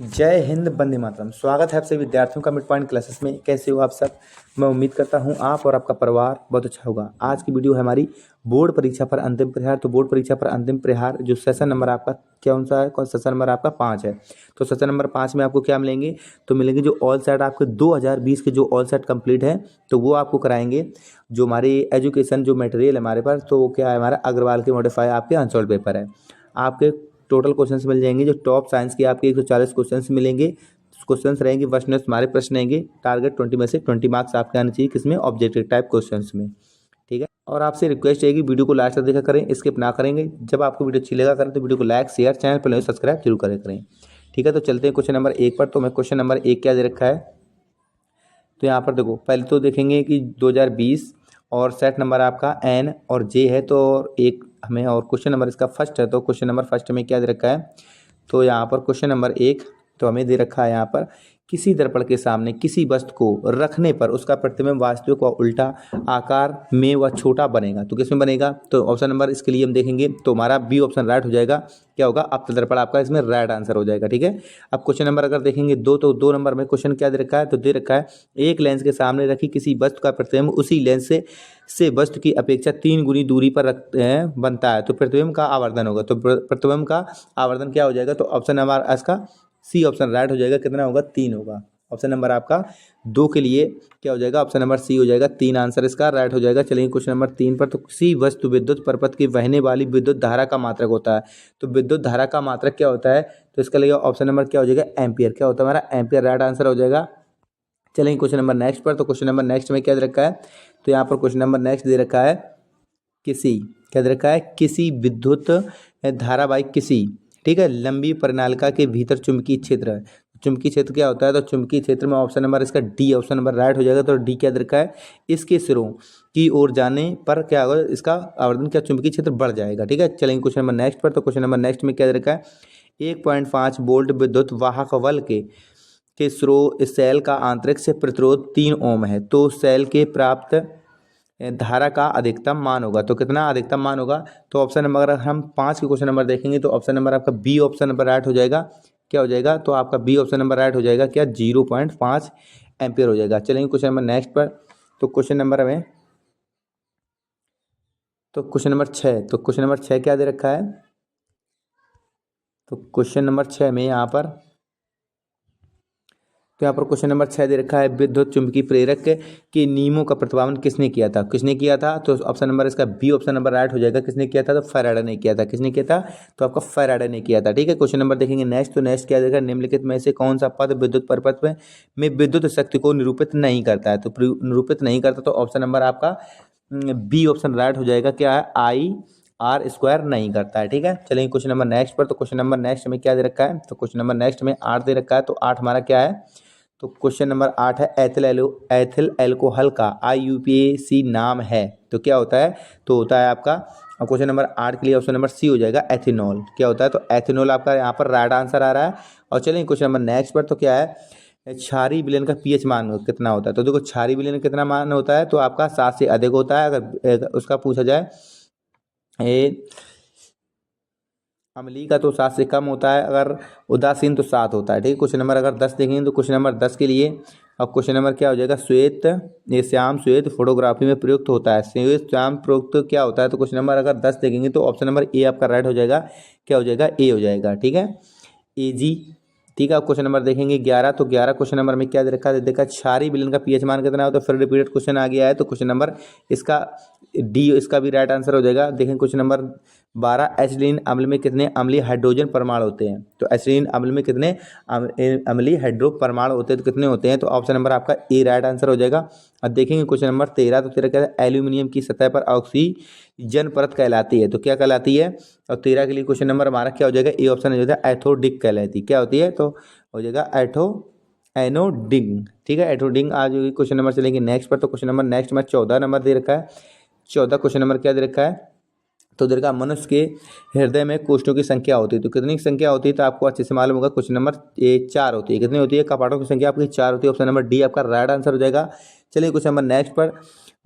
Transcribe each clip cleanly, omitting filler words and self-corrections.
जय हिंद, वंदे मातरम। स्वागत है आप सभी विद्यार्थियों का मिड पॉइंट क्लासेस में। कैसे हो आप सब? मैं उम्मीद करता हूं आप और आपका परिवार बहुत अच्छा होगा। आज की वीडियो है हमारी बोर्ड परीक्षा पर अंतिम प्रहार। तो बोर्ड परीक्षा पर अंतिम प्रहार जो सेशन नंबर आपका कौन सा है? सेशन नंबर आपका 5 है। तो सेशन नंबर 5 में आपको क्या मिलेंगे? तो मिलेंगे जो ऑल सेट आपके 2020 के जो ऑल सेट कंप्लीट है तो वो आपको कराएंगे। जो हमारी एजुकेशन जो मटेरियल है हमारे पास, तो वो क्या है? हमारा अग्रवाल के मॉडिफाई आपके अनसॉल्व पेपर है। आपके टोटल क्वेश्चंस मिल जाएंगे। जो टॉप साइंस के आपके 140 क्वेश्चंस मिलेंगे। क्वेश्चंस रहेंगे फर्स्ट में हमारे प्रश्न रहेंगे। टारगेट 20 में से 20 मार्क्स आपके आने चाहिए। किसमें? ऑब्जेक्टिव टाइप क्वेश्चंस में। ठीक है। और आपसे रिक्वेस्ट है कि वीडियो को लास्ट तक देखा करें, स्किप ना करेंगे। जब आपको वीडियो अच्छी लगा करें तो वीडियो को लाइक शेयर, चैनल पर सब्सक्राइब जरूर करें। ठीक है। तो चलते हैं क्वेश्चन नंबर 1 पर। तो मैं क्वेश्चन नंबर 1 क्या दे रखा है? तो यहाँ पर देखो, पहले तो देखेंगे कि 2020 और सेट नंबर आपका एन और जे है। तो एक हमें और क्वेश्चन नंबर इसका फर्स्ट है। तो क्वेश्चन नंबर फर्स्ट में क्या दे रखा है? तो यहाँ पर क्वेश्चन नंबर 1 तो हमें दे रखा है यहाँ पर, किसी दर्पण के सामने किसी वस्तु को रखने पर उसका प्रतिबिंब वास्तविक व उल्टा आकार में वह छोटा बनेगा। तो किसमें बनेगा? तो ऑप्शन नंबर इसके लिए हम देखेंगे तो हमारा बी ऑप्शन राइट हो जाएगा। क्या होगा? अवतल दर्पण आपका इसमें राइट आंसर हो जाएगा। ठीक है। अब क्वेश्चन नंबर अगर देखेंगे 2, तो 2 नंबर में क्वेश्चन क्या दे रखा है? तो दे रखा है, एक लेंस के सामने रखी किसी वस्तु का प्रतिबिंब उसी लेंस से वस्तु की अपेक्षा 3 गुनी दूरी पर बनता है तो प्रतिबिंब का आवर्धन होगा। तो प्रतिबिंब का आवर्धन क्या हो जाएगा? तो ऑप्शन नंबर इसका सी ऑप्शन राइट हो जाएगा। कितना होगा? 3 होगा। ऑप्शन नंबर आपका 2 के लिए क्या हो जाएगा? ऑप्शन नंबर सी हो जाएगा। 3 आंसर इसका राइट हो जाएगा। चलिए क्वेश्चन नंबर 3 पर। तो किसी वस्तु विद्युत परपथ की बहने वाली विद्युत धारा का मात्रक होता है। तो विद्युत धारा का मात्रक क्या होता है? तो इसका लिए ऑप्शन नंबर क्या हो जाएगा? एम्पियर। क्या होता है हमारा? एम्पियर राइट आंसर हो जाएगा। चलेंगे क्वेश्चन नंबर नेक्स्ट पर। तो क्वेश्चन नंबर नेक्स्ट में क्या दे रखा है? तो यहाँ पर क्वेश्चन नंबर नेक्स्ट दे रखा है, किसी क्या दे रखा है? किसी विद्युत धारावाहिक किसी, ठीक है, लंबी परिनालिका के भीतर चुंबकीय क्षेत्र है। चुंबकीय क्षेत्र क्या होता है? तो चुंबकीय क्षेत्र में ऑप्शन नंबर इसका डी ऑप्शन नंबर राइट हो जाएगा। तो डी क्या दे रखा है? इसके सिरों की ओर जाने पर क्या होगा? इसका आवर्धन क्या चुंबकीय क्षेत्र बढ़ जाएगा। ठीक है। चलेंगे क्वेश्चन नंबर नेक्स्ट पर। तो क्वेश्चन नंबर नेक्स्ट में क्या दे रखा है? 1.5 वोल्ट विद्युत वाहक बल के स्रोत सेल का आंतरिक से प्रतिरोध 3 ओम है। तो सेल के प्राप्त धारा का अधिकतम मान होगा। तो कितना अधिकतम मान होगा? तो ऑप्शन नंबर अगर हम 5 के क्वेश्चन नंबर देखेंगे तो ऑप्शन नंबर आपका बी ऑप्शन नंबर राइट हो जाएगा। क्या हो जाएगा? तो आपका बी ऑप्शन नंबर राइट हो जाएगा। क्या? 0.5 एम्पियर हो जाएगा। चलेंगे क्वेश्चन नंबर नेक्स्ट पर। तो क्वेश्चन नंबर में तो क्वेश्चन नंबर 6, तो क्वेश्चन नंबर 6 क्या दे रखा है? तो क्वेश्चन नंबर 6 में यहाँ पर तो यहाँ पर क्वेश्चन नंबर 6 दे रखा है, विद्युत चुंबकीय प्रेरक के नियमों का प्रतिपादन किसने किया था? किसने किया था? तो ऑप्शन नंबर इसका बी ऑप्शन नंबर राइट हो जाएगा। किसने किया था? तो फैराडे ने किया था। किसने किया था? तो आपका फैराडे ने किया था। ठीक है। क्वेश्चन नंबर देखेंगे नेक्स्ट। तो नेक्स्ट क्या देखा? निम्नलिखित में से कौन सा पद विद्युत परिपथ में विद्युत शक्ति को निरूपित नहीं करता है? तो निरूपित नहीं करता तो ऑप्शन नंबर आपका बी ऑप्शन राइट हो जाएगा। क्या है? आई आर स्क्वायर नहीं करता है। ठीक है। चलिए क्वेश्चन नंबर नेक्स्ट पर। तो क्वेश्चन नंबर नेक्स्ट में क्या दे रखा है? तो क्वेश्चन नंबर नेक्स्ट में 8 दे रखा है। तो 8 हमारा क्या है? तो क्वेश्चन नंबर 8 है, एथिल एल्कोहल का IUPAC नाम है। तो क्या होता है? तो होता है आपका क्वेश्चन नंबर 8 के लिए ऑप्शन नंबर सी हो जाएगा, एथिनॉल। क्या होता है? तो एथिनॉल आपका यहाँ पर राइट आंसर आ रहा है। और चलिए क्वेश्चन नंबर नेक्स्ट पर। तो क्या है? क्षारीय विलयन का pH मान कितना होता है? तो देखो, क्षारीय विलयन कितना मान होता है? तो आपका 7 से अधिक होता है। अगर उसका पूछा जाए अम्लीय का तो 7 से कम होता है। अगर उदासीन तो 7 होता है। ठीक है। क्वेश्चन नंबर अगर 10 देखेंगे तो क्वेश्चन नंबर 10 के लिए अब क्वेश्चन नंबर क्या हो जाएगा? श्वेत, ये श्याम श्वेत फोटोग्राफी में प्रयुक्त होता है। श्वेत श्याम प्रयुक्त क्या होता है? तो क्वेश्चन नंबर अगर 10 देखेंगे तो ऑप्शन नंबर ए आपका राइट हो जाएगा। क्या हो जाएगा? ए हो जाएगा। ठीक है। AG। ठीक है। अब क्वेश्चन नंबर देखेंगे 11। तो 11 क्वेश्चन नंबर में क्या दे रखा है? देखा, क्षारीय विलयन का pH मान कितना है? तो फिर रिपीटेड क्वेश्चन आ गया है। तो क्वेश्चन नंबर इसका डी इसका भी राइट आंसर हो जाएगा। देखें क्वेश्चन नंबर 12, एसिटिलीन अम्ल में कितने अम्लीय हाइड्रोजन परमाणु होते हैं? तो एसिटिलीन अम्ल में कितने अम्लीय हाइड्रो परमाणु होते हैं? तो कितने होते हैं? तो ऑप्शन नंबर आपका ए राइट आंसर हो जाएगा। अब देखेंगे क्वेश्चन नंबर 13। तो 13 क्या है? एल्यूमिनियम की सतह पर ऑक्सीजन परत कहलाती है। तो क्या कहलाती है? और 13 के लिए क्वेश्चन नंबर हमारा क्या हो जाएगा? ए ऑप्शन हो जाएगा, एथोडिक कहलाती है। क्या होती है? तो हो जाएगा एनोडिंग। ठीक है। एथोडिंग आज क्वेश्चन नंबर चलेंगे नेक्स्ट पर। तो क्वेश्चन नंबर नेक्स्ट में 14 नंबर दे रखा है। 14 क्वेश्चन नंबर क्या दे रखा है? तो दे रखा, मनुष्य के हृदय में कोष्ठों की संख्या होती है। तो कितनी की संख्या होती है? तो आपको अच्छे से मालूम होगा। क्वेश्चन नंबर 4 होती है। कितनी होती है? कपाटों की संख्या आपकी 4 होती है। ऑप्शन नंबर डी आपका राइट आंसर हो जाएगा। चलिए क्वेश्चन नंबर नेक्स्ट पर।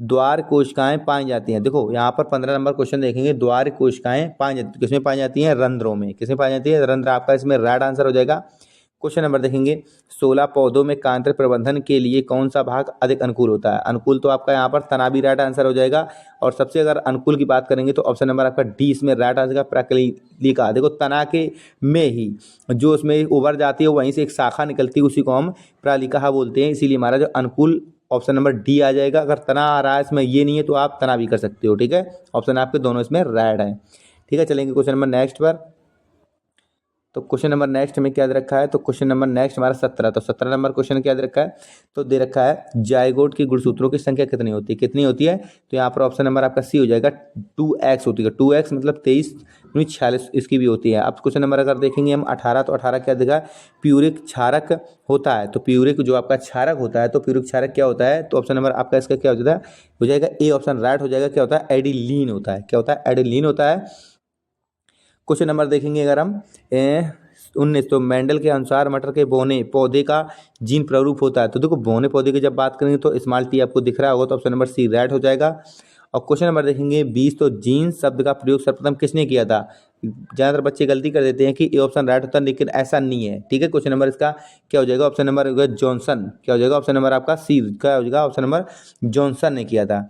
द्वार कोशिकाएं पाई जाती हैं। देखो यहाँ पर 15 नंबर क्वेश्चन देखेंगे। द्वार कोशिकाएं पाई जाती, किसमें पाई जाती हैं? रंध्रों में। किसमें पाई जाती है? रंध्र आपका इसमें राइट आंसर हो जाएगा। क्वेश्चन नंबर देखेंगे 16 पौधों में कांतर प्रबंधन के लिए कौन सा भाग अधिक अनुकूल होता है। अनुकूल तो आपका यहाँ पर तना भी राइट आंसर हो जाएगा। और सबसे अगर अनुकूल की बात करेंगे तो ऑप्शन नंबर आपका डी इसमें राइट आ जाएगा, प्रकलिका। देखो तना के में ही जो उसमें उभर जाती है वहीं से एक शाखा निकलती है, उसी को हम प्रकलिका बोलते हैं। इसीलिए हमारा जो अनुकूल ऑप्शन नंबर डी आ जाएगा। अगर तना आ रहा है इसमें ये नहीं है तो आप तना भी कर सकते हो। ठीक है, ऑप्शन आपके दोनों इसमें राइट है। ठीक है, चलेंगे क्वेश्चन नंबर नेक्स्ट पर। तो क्वेश्चन नंबर नेक्स्ट में क्या दे रखा है, तो क्वेश्चन नंबर नेक्स्ट हमारा 17। तो 17 नंबर क्वेश्चन क्या दे रखा है, तो दे रखा है जायगोट की गुणसूत्रों की संख्या कितनी होती है, कितनी होती है। तो यहाँ पर ऑप्शन नंबर आपका सी हो जाएगा, 2x होती है। 2x मतलब 23 46 इसकी भी होती है। अब क्वेश्चन नंबर अगर देखेंगे हम 18, तो 18 क्या देगा, प्यूरिक क्षारक होता है। तो प्यूरिक जो आपका क्षारक होता है, तो प्यूरिक क्षारक क्या होता है, तो ऑप्शन नंबर आपका इसका क्या हो जाएगा ए ऑप्शन राइट हो जाएगा। क्या होता है, एडिलीन होता है। क्या होता है, एडिलीन होता है। क्वेश्चन नंबर देखेंगे अगर हम 19, तो मेंडल के अनुसार मटर के बोने पौधे का जीन प्रारूप होता है। तो देखो बोने पौधे की जब बात करेंगे तो स्मॉल टी आपको दिख रहा होगा, तो ऑप्शन नंबर सी राइट हो जाएगा। और क्वेश्चन नंबर देखेंगे 20, तो जीन शब्द का प्रयोग सर्वप्रथम किसने किया था। ज़्यादातर बच्चे गलती कर देते हैं कि ये ऑप्शन राइट होता है, लेकिन ऐसा नहीं है। ठीक है, क्वेश्चन नंबर इसका क्या हो जाएगा, ऑप्शन नंबर होगा जॉनसन। क्या हो जाएगा, ऑप्शन नंबर आपका सी क्या हो जाएगा, ऑप्शन नंबर जॉनसन ने किया था।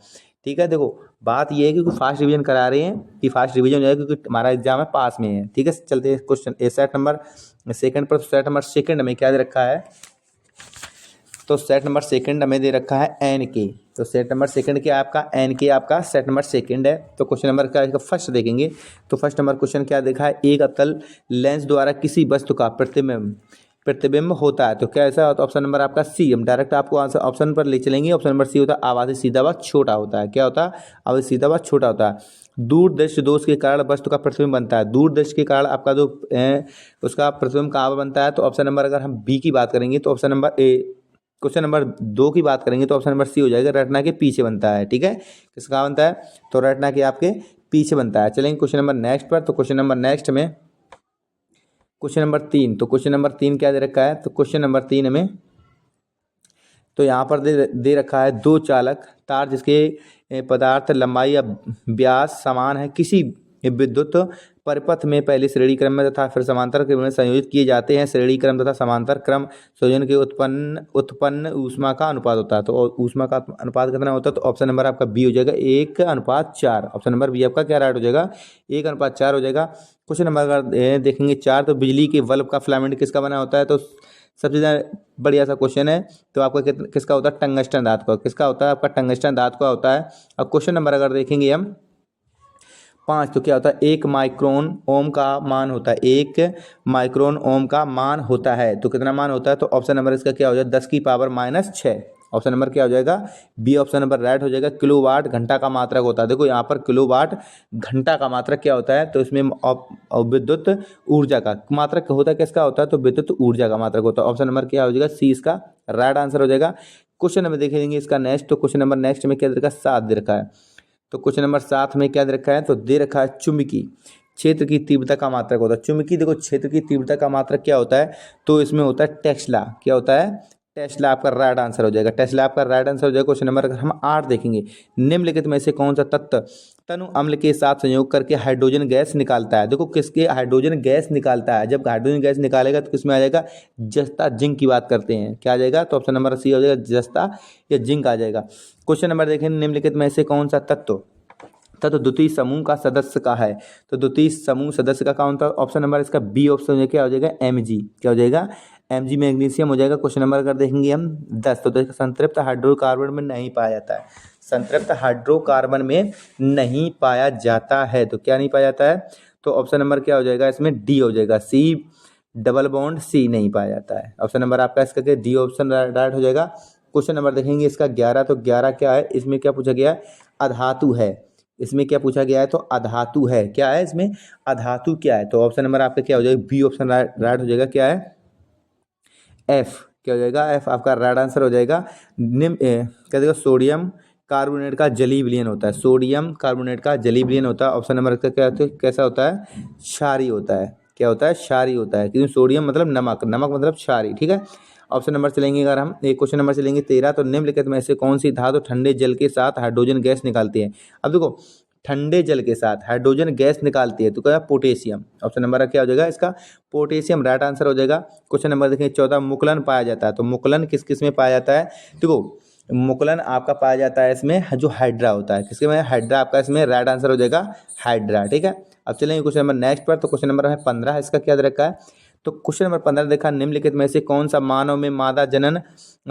ठीक है, देखो बात ये है कि फास्ट रिवीजन करा रहे हैं कि फास्ट रिवीजन हो जाएगा, क्योंकि हमारा एग्जाम है पास में है। ठीक है, चलते हैं क्वेश्चन सेट नंबर सेकंड पर। सेट नंबर सेकंड में क्या दे रखा है, तो सेट नंबर सेकंड हमें दे रखा है एन के। तो सेट नंबर सेकंड क्या है आपका, एन के आपका सेट नंबर सेकंड है। तो क्वेश्चन नंबर क्या फर्स्ट देखेंगे, तो फर्स्ट नंबर क्वेश्चन क्या देखा है, एक अवतल लेंस द्वारा किसी वस्तु का प्रतिबिंब होता है। तो क्या ऐसा होता है, ऑप्शन नंबर आपका सी। हम डायरेक्ट आपको आंसर ऑप्शन पर ले चलेंगे। ऑप्शन नंबर सी होता है आवाज़ सीधा व छोटा होता है। क्या होता है, आवाज़ सीधा व छोटा होता है। दूरदृष्टि दोष के कारण वस्तु का प्रतिबिंब बनता है। दूरदृष्टि के कारण आपका जो उसका प्रतिबिंब कहाँ बनता है, तो ऑप्शन नंबर अगर हम बी की बात करेंगे तो ऑप्शन नंबर ए, क्वेश्चन नंबर 2 की बात करेंगे तो ऑप्शन नंबर सी हो जाएगा, रेटिना के पीछे बनता है। ठीक है, किसका बनता है, तो रेटिना के आपके पीछे बनता है। चलेंगे क्वेश्चन नंबर नेक्स्ट पर। तो क्वेश्चन नंबर नेक्स्ट में क्वेश्चन नंबर 3, तो क्वेश्चन नंबर 3 क्या दे रखा है, तो क्वेश्चन नंबर 3 में तो यहाँ पर दे रखा है दो चालक तार जिसके पदार्थ लंबाई या व्यास समान है किसी विद्युत परिपथ में पहले श्रेणी क्रम में तथा फिर समांतर क्रम में संयोजित किए जाते हैं। श्रेणी क्रम तथा समांतर क्रम संयोजन के उत्पन्न ऊष्मा का अनुपात होता है। तो ऊष्मा का अनुपात कितना होता है, तो ऑप्शन नंबर आपका बी हो जाएगा 1:4। ऑप्शन नंबर बी आपका क्या राइट हो जाएगा, 1:4 हो जाएगा। क्वेश्चन नंबर अगर देखेंगे 4, तो बिजली के बल्ब का फिलामेंट किसका बना होता है। तो सबसे ज़्यादा बढ़िया सा क्वेश्चन है, तो आपका किसका होता है, टंगस्टन धातु का। किसका होता है, आपका टंगस्टन धातु का होता है। अब क्वेश्चन नंबर अगर देखेंगे हम 5, तो क्या होता है, 1 माइक्रोन ओम का मान होता है। 1 माइक्रोन ओम का मान होता है। तो कितना मान होता है, तो ऑप्शन नंबर इसका क्या हो जाएगा, 10⁻⁻6। ऑप्शन नंबर क्या हो जाएगा, बी ऑप्शन नंबर राइट हो जाएगा। किलोवाट घंटा का मात्रक होता है। देखो यहाँ पर किलोवाट घंटा का मात्रक क्या होता है, तो इसमें विद्युत ऊर्जा का मात्रक होता है। किसका होता है, तो विद्युत ऊर्जा का मात्रक होता है। ऑप्शन नंबर क्या हो जाएगा, सी इसका राइट आंसर हो जाएगा। क्वेश्चन नंबर देखेंगे इसका नेक्स्ट। तो क्वेश्चन नंबर नेक्स्ट में क्या दे रखा है, 7 दे रखा है। तो क्वेश्चन नंबर 7 में क्या दे रखा है, तो दे रखा है चुंबकीय क्षेत्र की तीव्रता का मात्रक होता है। चुंबकीय देखो क्षेत्र की तीव्रता का मात्रक क्या होता है, तो इसमें होता है टेस्ला। क्या होता है, टेस्ला आपका राइट आंसर हो जाएगा। टेस्ला आपका राइट आंसर हो जाएगा। क्वेश्चन नंबर अगर हम 8 देखेंगे, निम्नलिखित में से कौन सा तत्व तनु अम्ल के साथ संयोग करके हाइड्रोजन गैस निकालता है। देखो किसके हाइड्रोजन गैस निकालता है, जब हाइड्रोजन गैस निकालेगा तो किसमें आ जाएगा, जस्ता जिंक की बात करते हैं। क्या आ जाएगा, तो ऑप्शन नंबर सी हो जाएगा, जस्ता या जिंक आ जाएगा। क्वेश्चन नंबर देखें, निम्नलिखित में से कौन सा तत्व द्वितीय समूह का सदस्य का है। तो द्वितीय समूह सदस्य का कौन था, ऑप्शन नंबर इसका बी ऑप्शन क्या हो जाएगा, Mg। क्या हो जाएगा, Mg मैग्नीशियम हो जाएगा। क्वेश्चन नंबर अगर देखेंगे हम 10, तो संतृप्त हाइड्रोकार्बन में नहीं पाया जाता है। संतृप्त हाइड्रोकार्बन में नहीं पाया जाता है। तो क्या नहीं पाया जाता है, तो ऑप्शन नंबर क्या हो जाएगा, इसमें डी हो जाएगा, सी डबल बॉन्ड सी नहीं पाया जाता है। ऑप्शन नंबर आपका इसका क्या, डी ऑप्शन राइट हो जाएगा। क्वेश्चन नंबर देखेंगे इसका 11, तो 11 क्या है, इसमें क्या पूछा गया है, अधातु है। इसमें क्या पूछा गया है, तो अधातु है। क्या है इसमें, अधातु क्या है, तो ऑप्शन नंबर आपका क्या हो जाएगा, बी ऑप्शन राइट हो जाएगा। क्या है, एफ। क्या हो जाएगा, एफ आपका राइट आंसर हो जाएगा। क्या देगा, सोडियम कार्बोनेट का जलीय विलयन होता है। सोडियम कार्बोनेट का जलीय विलयन होता है। ऑप्शन नंबर का क्या होता है, कैसा होता है, क्षारीय होता है। क्या होता है, क्षारीय होता है, क्योंकि सोडियम मतलब नमक, नमक मतलब क्षारीय। ठीक है, ऑप्शन नंबर चलेंगे अगर हम एक क्वेश्चन नंबर चलेंगे 13, तो निम्नलिखित में से कौन सी धातु ठंडे जल के साथ हाइड्रोजन गैस निकालती है। अब देखो ठंडे जल के साथ हाइड्रोजन गैस निकालती है, तो क्या पोटेशियम। ऑप्शन नंबर क्या हो जाएगा इसका, पोटेशियम राइट आंसर हो जाएगा। क्वेश्चन नंबर देखिए 14, मुकलन पाया जाता है, तो मुकलन किस किस में पाया जाता है, देखो मुकलन आपका पाया जाता है इसमें जो हाइड्रा होता है, किसके में, हाइड्रा आपका इसमें राइट आंसर हो जाएगा हाइड्रा, ठीक है। अब चलेंगे क्वेश्चन नंबर नेक्स्ट पर, तो क्वेश्चन नंबर है 15, इसका क्या दे रखा है, तो क्वेश्चन नंबर 15 देखा, निम्नलिखित में से कौन सा मानव में मादा जनन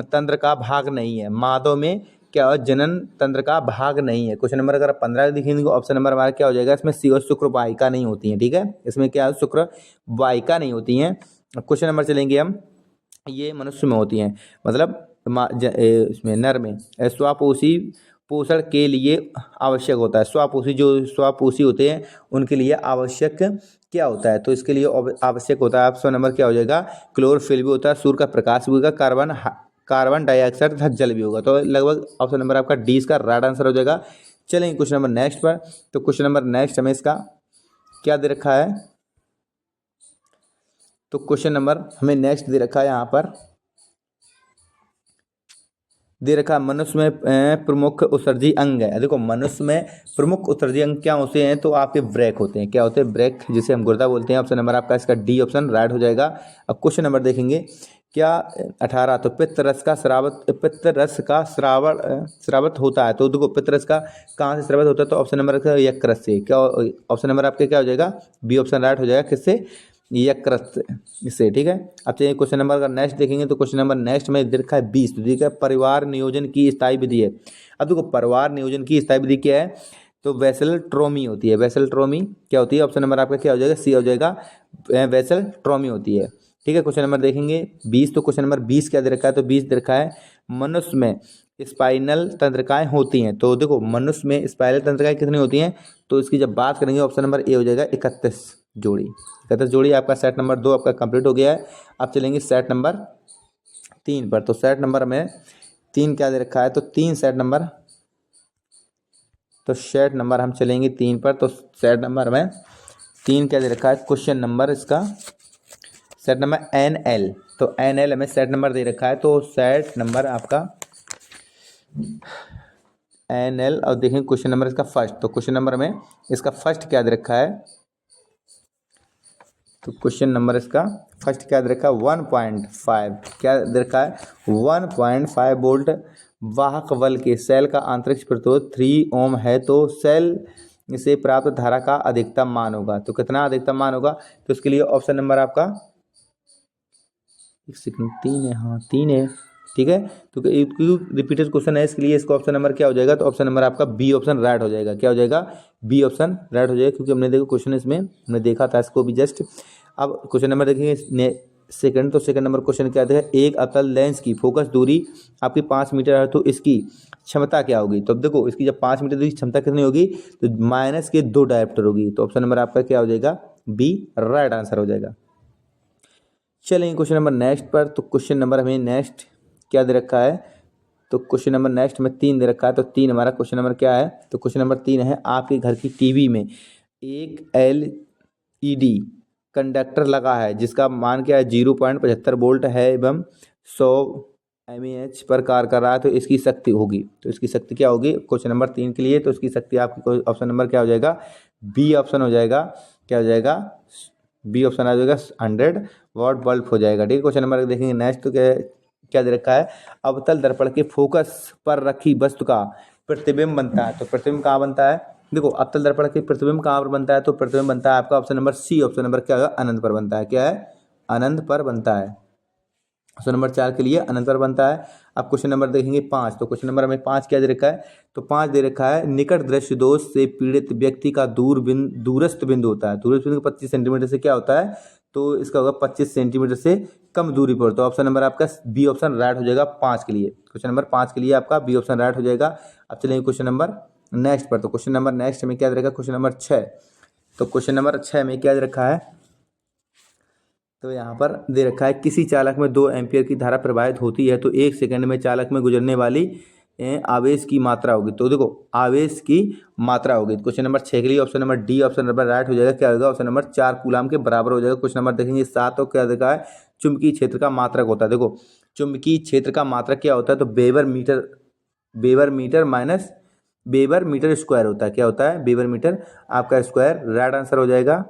तंत्र का भाग नहीं है, मानव में क्या हो, जनन तंत्र का भाग नहीं है। क्वेश्चन नंबर अगर 15 देखेंगे, ऑप्शन नंबर हमारा क्या हो जाएगा, इसमें सी और शुक्र वाहिका नहीं होती है, ठीक है, इसमें क्या है, शुक्र वाहिका नहीं होती हैं। क्वेश्चन नंबर चलेंगे हम, ये मनुष्य में होती हैं, मतलब इसमें नर में स्वापोषी पोषण के लिए आवश्यक होता है, स्वापोषी जो स्वापोषी होते हैं उनके लिए आवश्यक क्या होता है, तो इसके लिए आवश्यक होता है ऑप्शन नंबर क्या हो जाएगा, क्लोरोफिल भी होता है, सूर्य का प्रकाश भी होगा, कार्बन डाइऑक्साइड तथा जल भी होगा, तो लगभग ऑप्शन नंबर आपका डी इसका राइट आंसर हो जाएगा। चलेंगे क्वेश्चन नंबर नेक्स्ट पर, तो क्वेश्चन नंबर नेक्स्ट हमें इसका क्या दे रखा है, तो क्वेश्चन नंबर हमें नेक्स्ट दे रखा है, यहाँ पर दे रखा है मनुष्य में प्रमुख उत्सर्जी अंग है। देखो मनुष्य में प्रमुख उत्सर्जी अंग क्या होते हैं, तो आपके ब्रेक होते हैं, क्या होते हैं, ब्रेक, जिसे हम गुर्दा बोलते हैं। ऑप्शन नंबर आपका इसका डी ऑप्शन राइट हो जाएगा। अब क्वेश्चन नंबर देखेंगे क्या 18, तो पित्त रस का स्रावत होता है, तो देखो पित्त रस का कहाँ से स्रावित होता है, तो ऑप्शन नंबर यकृत से, क्या ऑप्शन नंबर आपके क्या हो जाएगा, बी ऑप्शन राइट हो जाएगा, किससे, यकृत से, ठीक है। अब चलिए क्वेश्चन नंबर अगर नेक्स्ट देखेंगे, तो क्वेश्चन नंबर नेक्स्ट में देखा है 20, तो देखा है परिवार नियोजन की स्थायी विधि है। अब देखो परिवार नियोजन की स्थायी विधि क्या है, तो वेसलट्रोमी होती है, वेसलट्रोमी क्या होती है, ऑप्शन नंबर आपका क्या हो जाएगा, सी हो जाएगा, वेसलट्रोमी होती है, ठीक है। क्वेश्चन नंबर देखेंगे 20, तो क्वेश्चन नंबर 20 क्या दे रखा है, तो 20 दे रखा है मनुष्य में स्पाइनल तंत्रिकाएं होती हैं, तो देखो मनुष्य में स्पाइनल तंत्रिकाएं कितनी होती हैं, तो इसकी जब बात करेंगे ऑप्शन नंबर ए हो जाएगा 31 जोड़ी, 31 जोड़ी। आपका सेट नंबर 2 आपका कंप्लीट हो गया है। अब चलेंगे सेट नंबर 3 पर, तो सेट नंबर में 3 क्या दे रखा है, तो 3 सेट नंबर, तो सेट नंबर हम चलेंगे 3 पर, तो सेट नंबर में 3 क्या दे रखा है, क्वेश्चन नंबर इसका सेट नंबर NL, तो NL हमें सेट नंबर दे रखा है, तो सेट नंबर आपका NL, और देखें क्वेश्चन नंबर इसका फर्स्ट, तो क्वेश्चन नंबर में इसका फर्स्ट क्या दे रखा है, तो क्वेश्चन नंबर इसका फर्स्ट क्या दे रखा है, 1.5 क्या दे रखा है, 1.5 वोल्ट वाहक बल के सेल का आंतरिक प्रतिरोध 3 ओम है, तो सेल से प्राप्त धारा का अधिकतम मान होगा, तो कितना अधिकतम मान होगा, तो इसके लिए ऑप्शन नंबर आपका 3 है, हाँ 3 है, ठीक है। तो रिपीटेड क्वेश्चन है, इसके लिए इसका ऑप्शन नंबर क्या हो जाएगा, तो ऑप्शन नंबर आपका बी ऑप्शन राइट हो जाएगा, क्या हो जाएगा, बी ऑप्शन राइट हो जाएगा, क्योंकि हमने देखो क्वेश्चन इसमें हमने देखा था इसको भी जस्ट। अब क्वेश्चन नंबर देखेंगे सेकंड, तो सेकंड नंबर क्वेश्चन क्या है, एक अवतल लेंस की फोकस दूरी आपकी 5 मीटर है, तो इसकी क्षमता क्या होगी, तो अब देखो इसकी जब 5 मीटर दूरी क्षमता कितनी होगी, तो माइनस के 2 डायोप्टर होगी, तो ऑप्शन नंबर आपका क्या हो जाएगा, बी राइट आंसर हो जाएगा। चलेंगे क्वेश्चन नंबर नेक्स्ट पर, तो क्वेश्चन नंबर हमें नेक्स्ट क्या दे रखा है, तो क्वेश्चन नंबर नेक्स्ट में 3 दे रखा है, तो 3 हमारा क्वेश्चन नंबर क्या है, तो क्वेश्चन नंबर 3 है आपके घर की टीवी में एक LED कंडक्टर लगा है जिसका मान क्या है 0.75 वोल्ट है एवं 100 mAh पर कार्य कर रहा है, तो इसकी शक्ति होगी, तो इसकी शक्ति क्या होगी, क्वेश्चन नंबर 3 के लिए, तो इसकी शक्ति आपकी ऑप्शन नंबर क्या हो जाएगा, बी ऑप्शन हो जाएगा, क्या हो जाएगा, बी ऑप्शन आ जाएगा 100 वाट बल्ब हो जाएगा, ठीक है। क्वेश्चन नंबर देखेंगे नेक्स्ट, तो क्या दे रखा है, अवतल दर्पण के फोकस पर रखी वस्तु का प्रतिबिंब बनता है, तो प्रतिबिंब कहाँ बनता है, देखो अवतल दर्पण के प्रतिबिंब कहाँ पर बनता है, तो प्रतिबिंब बनता है आपका option number C, option number क्या होगा, अनंत पर बनता है, क्या है, अनंत पर बनता है, ऑप्शन नंबर 4 के लिए अनंत पर बनता है। अब क्वेश्चन नंबर देखेंगे 5, तो क्वेश्चन नंबर में 5 क्या दे रखा है, तो 5 दे रखा है निकट दृष्टि दोष से पीड़ित व्यक्ति का दूरस्थ बिंदु होता है, दूरस्थ बिंदु 25 सेंटीमीटर से क्या होता है, तो इसका होगा 25 सेंटीमीटर से कम दूरी पर, तो ऑप्शन नंबर आपका बी ऑप्शन राइट हो जाएगा 5 के लिए, क्वेश्चन नंबर 5 के लिए आपका बी ऑप्शन राइट हो जाएगा। अब चलेंगे क्वेश्चन नंबर नेक्स्ट पर, तो क्वेश्चन नंबर नेक्स्ट में क्या दे रखा है, क्वेश्चन नंबर 6, तो क्वेश्चन नंबर 6 में क्या दे रखा है, तो यहाँ पर दे रखा है किसी चालक में 2 एम्पियर की धारा प्रवाहित होती है, तो 1 सेकंड में चालक में गुजरने वाली आवेश की मात्रा होगी, तो देखो आवेश की मात्रा होगी, क्वेश्चन नंबर 6 के लिए option number D option number right हो जाएगा, क्या होगा, ऑप्शन नंबर 4 कूलाम के बराबर हो जाएगा। क्वेश्चन नंबर देखेंगे 7, तो क्या देखा है, चुंबकीय क्षेत्र का मात्रक होता है, देखो चुंबकीय क्षेत्र का मात्रक क्या होता है, तो weber metre minus weber metre square होता है। क्या होता है? वेबर मीटर आपका स्क्वायर। राइट आंसर हो जाएगा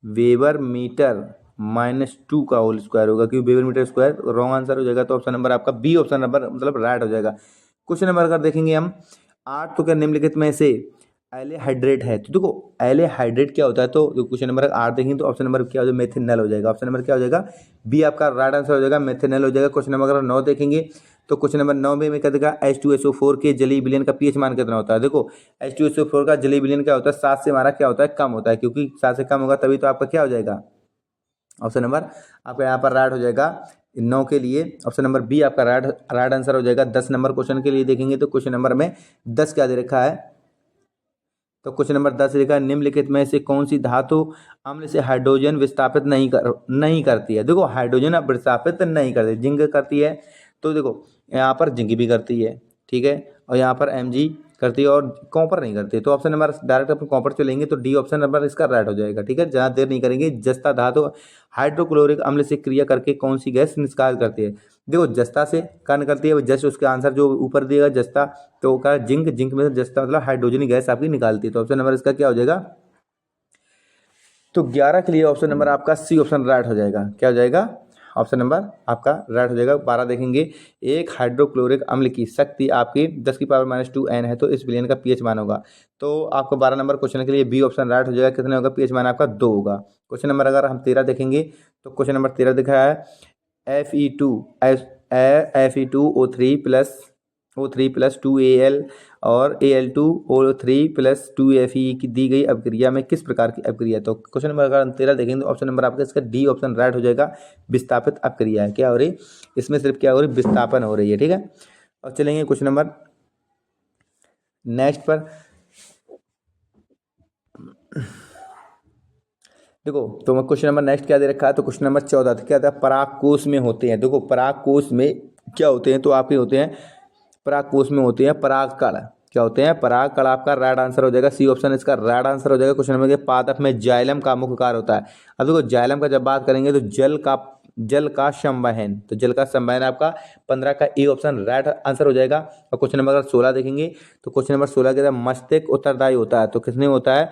वेबर मीटर -2 का होल स्क्वायर होगा, क्योंकि weber metre square wrong answer हो जाएगा। तो ऑप्शन नंबर आपका बी ऑप्शन नंबर मतलब राइट हो जाएगा। क्वेश्चन नंबर अगर देखेंगे हम 8, तो क्या निम्नलिखित में से एलेहाइड्रेट है? तो देखो एलेहाइड्रेट क्या होता है, तो क्वेश्चन नंबर 8 देखेंगे तो ऑप्शन नंबर क्या हो जाएगा? मेथिनल हो जाएगा। ऑप्शन नंबर क्या हो जाएगा? बी आपका राइट आंसर हो जाएगा, मेथिनल हो जाएगा। क्वेश्चन नंबर अगर 9 देखेंगे तो क्वेश्चन नंबर 9 में क्या देगा? H2SO4 के जलीय विलयन का पीएच मान कितना होता है? देखो H2SO4 का जलीय विलयन क्या होता है? 7 से हमारा क्या होता है? कम होता है, क्योंकि 7 से कम होगा तभी तो आपका क्या हो जाएगा? ऑप्शन नंबर आपका यहाँ पर राइट हो जाएगा 9 के लिए। ऑप्शन नंबर बी आपका राइट आंसर हो जाएगा। 10 नंबर क्वेश्चन के लिए देखेंगे तो क्वेश्चन नंबर में 10 क्या दे रखा है? तो क्वेश्चन नंबर 10 लिखा है निम्नलिखित में से कौन सी धातु अम्ल से हाइड्रोजन विस्थापित नहीं करती है? देखो हाइड्रोजन अब विस्थापित नहीं करती, जिंक करती है। तो देखो यहाँ पर जिंक भी करती है, ठीक है, और यहाँ पर Mg करती है और कॉपर नहीं करती। तो ऑप्शन नंबर डायरेक्ट अपन कॉपर चलेंगे तो डी ऑप्शन नंबर इसका राइट हो जाएगा, ठीक है। ज़्यादा देर नहीं करेंगे। जस्ता धातु हाइड्रोक्लोरिक अम्ल से क्रिया करके कौन सी गैस निष्कासित करती है? देखो जस्ता से कार्य करती है, जस्ट उसका आंसर जो ऊपर दिएगा जस्ता, तो का जिंक में से जस्ता मतलब हाइड्रोजन गैस आपकी निकालती है। तो ऑप्शन नंबर इसका क्या हो जाएगा? तो 11 के लिए ऑप्शन नंबर आपका सी ऑप्शन राइट हो जाएगा। क्या हो जाएगा? ऑप्शन नंबर आपका राइट हो जाएगा। 12 देखेंगे एक हाइड्रोक्लोरिक अम्ल की शक्ति आपकी 10 की पावर -2 N है, तो इस विलयन का पीएच मान होगा। तो आपको 12 नंबर क्वेश्चन के लिए बी ऑप्शन राइट हो जाएगा। कितने होगा? पीएच मान आपका 2 होगा। क्वेश्चन नंबर अगर हम 13 देखेंगे तो क्वेश्चन नंबर 13 दिखा है Fe2O3 + 2Al और Al2O3 + 2Fe की दी गई अपक्रिया में किस प्रकार की अपक्रिया है? तो क्वेश्चन नंबर अगर हम 13 देखेंगे तो ऑप्शन नंबर आपका इसका डी ऑप्शन राइट हो जाएगा। विस्थापित अपक्रिया है। क्या हो रही? इसमें सिर्फ क्या हो रही? विस्थापन हो रही है, ठीक है। और चलेंगे क्वेश्चन नंबर नेक्स्ट पर। देखो तो क्वेश्चन नंबर नेक्स्ट क्या दे रखा है? तो क्वेश्चन नंबर 14 क्या था? परागकोश में होते हैं। देखो परागकोश में क्या होते हैं? तो आपके होते हैं परागकोश में होते हैं परागकण। क्या होते हैं? परागकण। आपका राइट आंसर हो जाएगा सी ऑप्शन इसका राइट आंसर हो जाएगा। क्वेश्चन नंबर के पादप में जाइलम का मुख्य कार्य होता है। अब देखो जाइलम का जब बात करेंगे तो जल का संवहन, तो जल का संवहन आपका 15 का ए ऑप्शन राइट आंसर हो जाएगा। और क्वेश्चन नंबर अगर 16 देखेंगे तो क्वेश्चन नंबर 16 के अंदर मस्तिष्क उत्तरदायी होता है। तो किसने होता है?